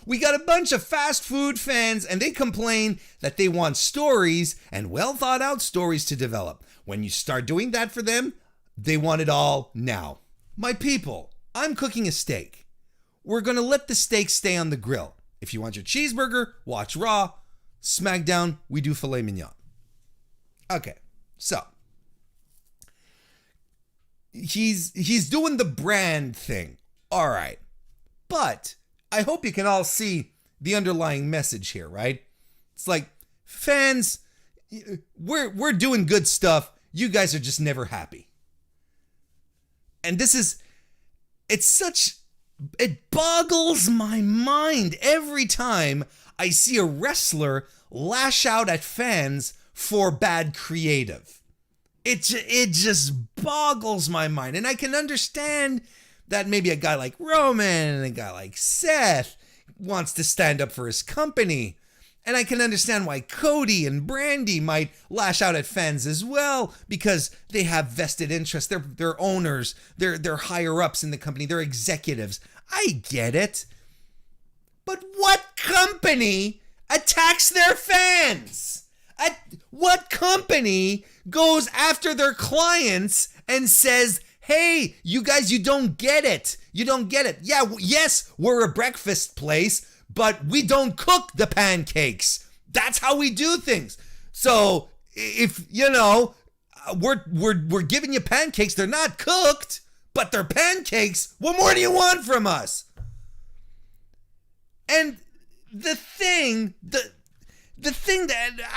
We got a bunch of fast food fans and they complain that they want stories and well thought out stories to develop. When you start doing that for them, they want it all now. My people, I'm cooking a steak. We're going to let the steak stay on the grill. If you want your cheeseburger, watch Raw. SmackDown, we do filet mignon. Okay, so he's doing the brand thing. All right. But I hope you can all see the underlying message here, right? It's like, fans, we're doing good stuff. You guys are just never happy. And it boggles my mind every time I see a wrestler lash out at fans for bad creative. It just boggles my mind. And I can understand that maybe a guy like Roman and a guy like Seth wants to stand up for his company. And I can understand why Cody and Brandy might lash out at fans as well, because they have vested interests. They're owners. They're higher ups in the company. They're executives. I get it. But what company attacks their fans? What company goes after their clients and says, hey, you guys, you don't get it. You don't get it. Yeah, yes, we're a breakfast place, but we don't cook the pancakes. That's how we do things. So if, we're giving you pancakes, they're not cooked, but they're pancakes. What more do you want from us? And the thing that,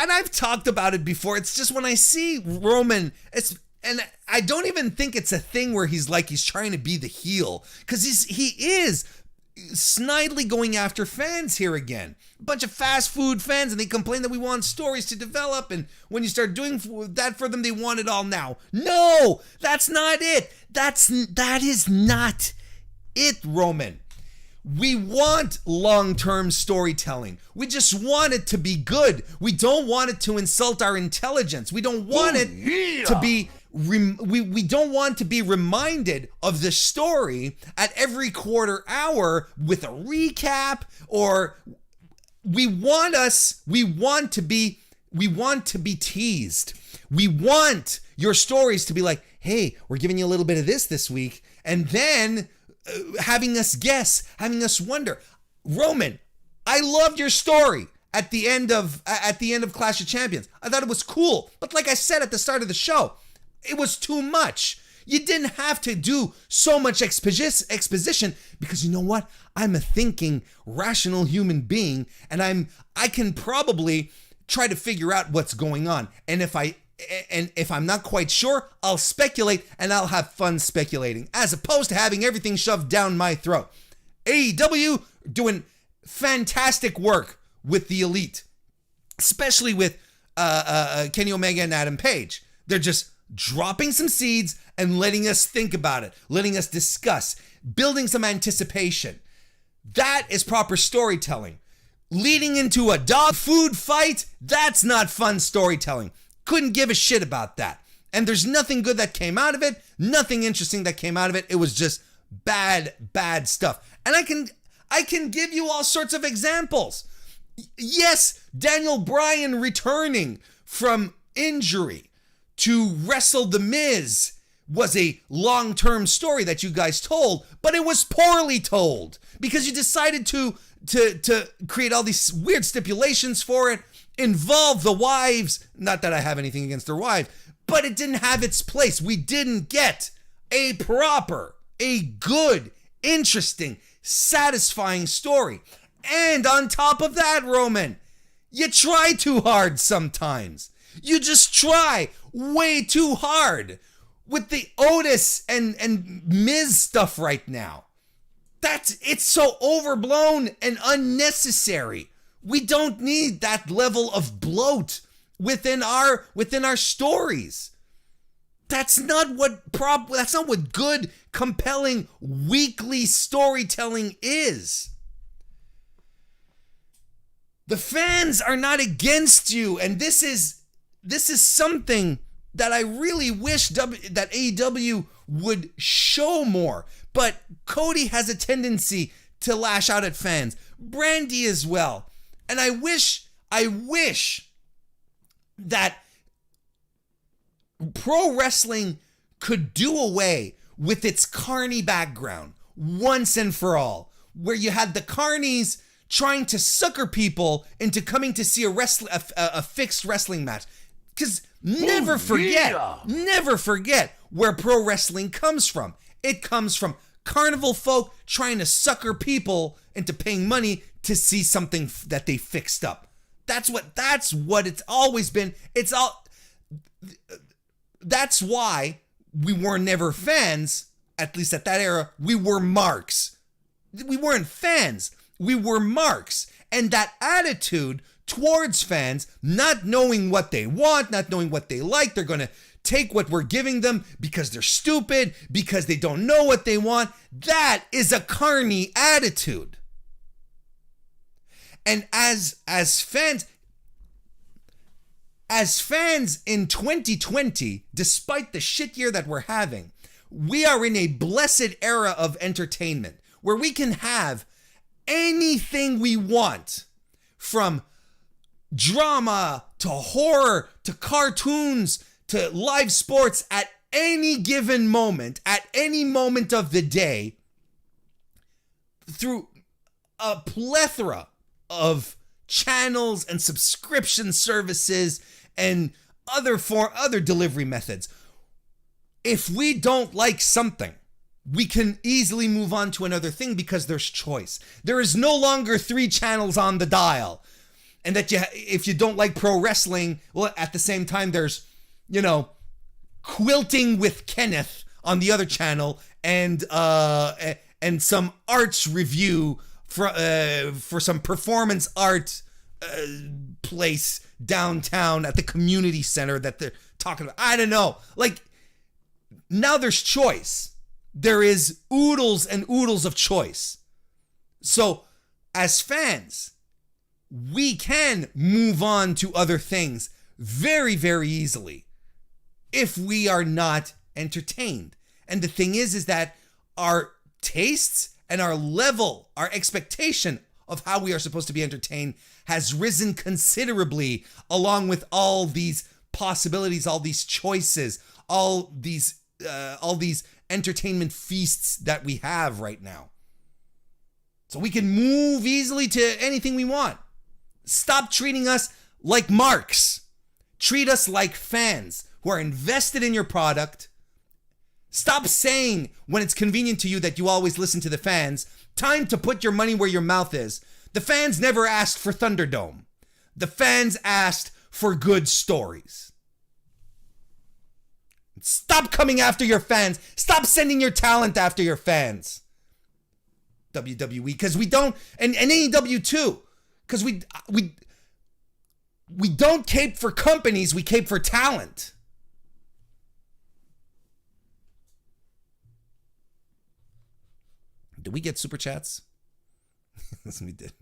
and I've talked about it before, it's just when I see Roman, and I don't even think it's a thing where he's trying to be the heel, because he is snidely going after fans here again. A bunch of fast food fans, and they complain that we want stories to develop, and when you start doing that for them, they want it all now. No, that's not it. That is not it, Roman. We want long-term storytelling. We just want it to be good. We don't want it to insult our intelligence. We don't want it to be we don't want to be reminded of the story at every quarter hour with a recap, or we want to be teased. We want your stories to be like, hey, we're giving you a little bit of this week, and then having us guess, having us wonder. Roman, I loved your story at the end of Clash of Champions. I thought it was cool, but like I said at the start of the show, it was too much. You didn't have to do so much exposition, because you know what? I'm a thinking, rational human being, and I can probably try to figure out what's going on. And if I'm not quite sure, I'll speculate, and I'll have fun speculating, as opposed to having everything shoved down my throat. AEW doing fantastic work with the Elite, especially with Kenny Omega and Adam Page. They're just dropping some seeds and letting us think about it, letting us discuss, building some anticipation. That is proper storytelling. Leading into a dog food fight, that's not fun storytelling. Couldn't give a shit about that. And there's nothing good that came out of it, nothing interesting that came out of it. It was just bad stuff. And I can give you all sorts of examples. Yes, Daniel Bryan returning from injury to wrestle The Miz was a long-term story that you guys told, but it was poorly told because you decided to create all these weird stipulations for it, involve the wives. Not that I have anything against their wives, but it didn't have its place. We didn't get a good, interesting, satisfying story. And on top of that, Roman, you try too hard sometimes. You just try way too hard with the Otis and Miz stuff right now. It's so overblown and unnecessary. We don't need that level of bloat within our stories. That's not what good, compelling weekly storytelling is. The fans are not against you, and this is something that I really wish that AEW would show more. But Cody has a tendency to lash out at fans. Brandy as well. And I wish that pro wrestling could do away with its carny background once and for all, where you had the carnies trying to sucker people into coming to see a fixed wrestling match. Because never forget where pro wrestling comes from. It comes from carnival folk trying to sucker people into paying money to see something that they fixed up. That's what it's always been. That's why we were never fans, at least at that era. We were marks. We weren't fans. We were marks. And that attitude towards fans, not knowing what they want, not knowing what they like, they're going to take what we're giving them because they're stupid, because they don't know what they want. That is a carny attitude. And as fans in 2020, despite the shit year that we're having, we are in a blessed era of entertainment where we can have anything we want, from drama to horror to cartoons to live sports at any given moment, at any moment of the day, through a plethora of channels and subscription services and other delivery methods. If we don't like something, we can easily move on to another thing because there's choice. There is no longer 3 channels on the dial. And that if you don't like pro wrestling, well, at the same time, there's, Quilting with Kenneth on the other channel, and some arts review for some performance art place downtown at the community center that they're talking about. I don't know. Like, now there's choice. There is oodles and oodles of choice. So, as fans, we can move on to other things very, very easily if we are not entertained. And the thing is that our tastes and our level, our expectation of how we are supposed to be entertained has risen considerably, along with all these possibilities, all these choices, all these entertainment feasts that we have right now. So we can move easily to anything we want. Stop treating us like marks. Treat us like fans who are invested in your product. Stop saying when it's convenient to you that you always listen to the fans. Time to put your money where your mouth is. The fans never asked for Thunderdome. The fans asked for good stories. Stop coming after your fans. Stop sending your talent after your fans. WWE, because we don't, and AEW too, because we don't cape for companies, we cape for talent. Did we get super chats? Yes, we did.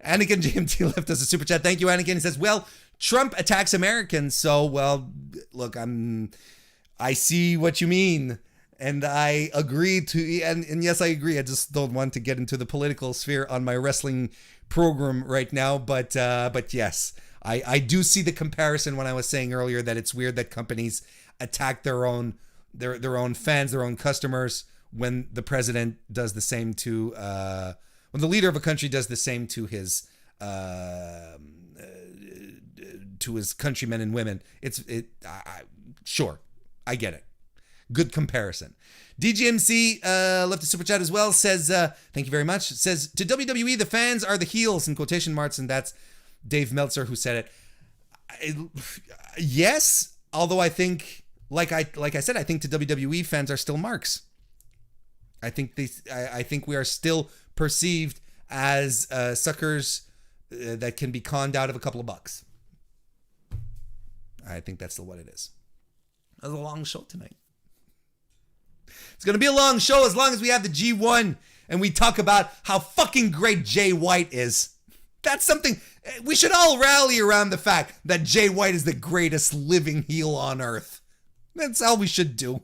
Anakin GMT left us a super chat. Thank you, Anakin. He says, well, Trump attacks Americans, so, well, look, I see what you mean. And I agree and yes, I agree. I just don't want to get into the political sphere on my wrestling program right now. But yes, I do see the comparison when I was saying earlier that it's weird that companies attack their own their own fans, their own customers, when the president does the same to when the leader of a country does the same to his countrymen and women. Sure, I get it. Good comparison. DGMC left a super chat as well. Says, thank you very much. Says, to WWE, the fans are the heels, in quotation marks, and that's Dave Meltzer who said it. Yes, although I think, like I said, I think to WWE, fans are still marks. I think we are still perceived as suckers that can be conned out of a couple of bucks. I think that's still what it is. That was a long show tonight. It's going to be a long show as long as we have the G1 and we talk about how fucking great Jay White is. That's something, we should all rally around the fact that Jay White is the greatest living heel on earth. That's all we should do.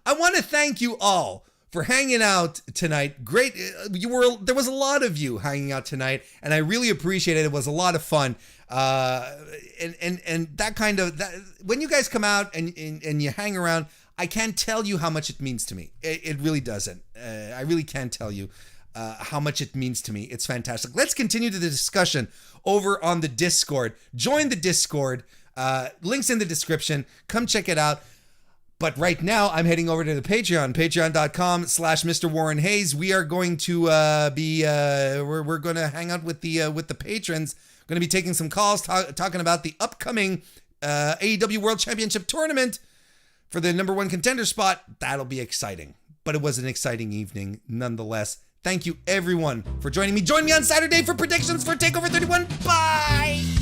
I want to thank you all for hanging out tonight. Great. There was a lot of you hanging out tonight, and I really appreciate it. It was a lot of fun. And that kind of, when you guys come out and you hang around, I can't tell you how much it means to me. It really doesn't. I really can't tell you how much it means to me. It's fantastic. Let's continue the discussion over on the Discord. Join the Discord. Links in the description. Come check it out. But right now, I'm heading over to the Patreon, patreon.com/MrWarrenHayes. We are going to we're going to hang out with the patrons. Going to be taking some calls, talking about the upcoming AEW World Championship tournament for the number one contender spot. That'll be exciting. But it was an exciting evening nonetheless. Thank you everyone for joining me. Join me on Saturday for predictions for TakeOver 31. Bye!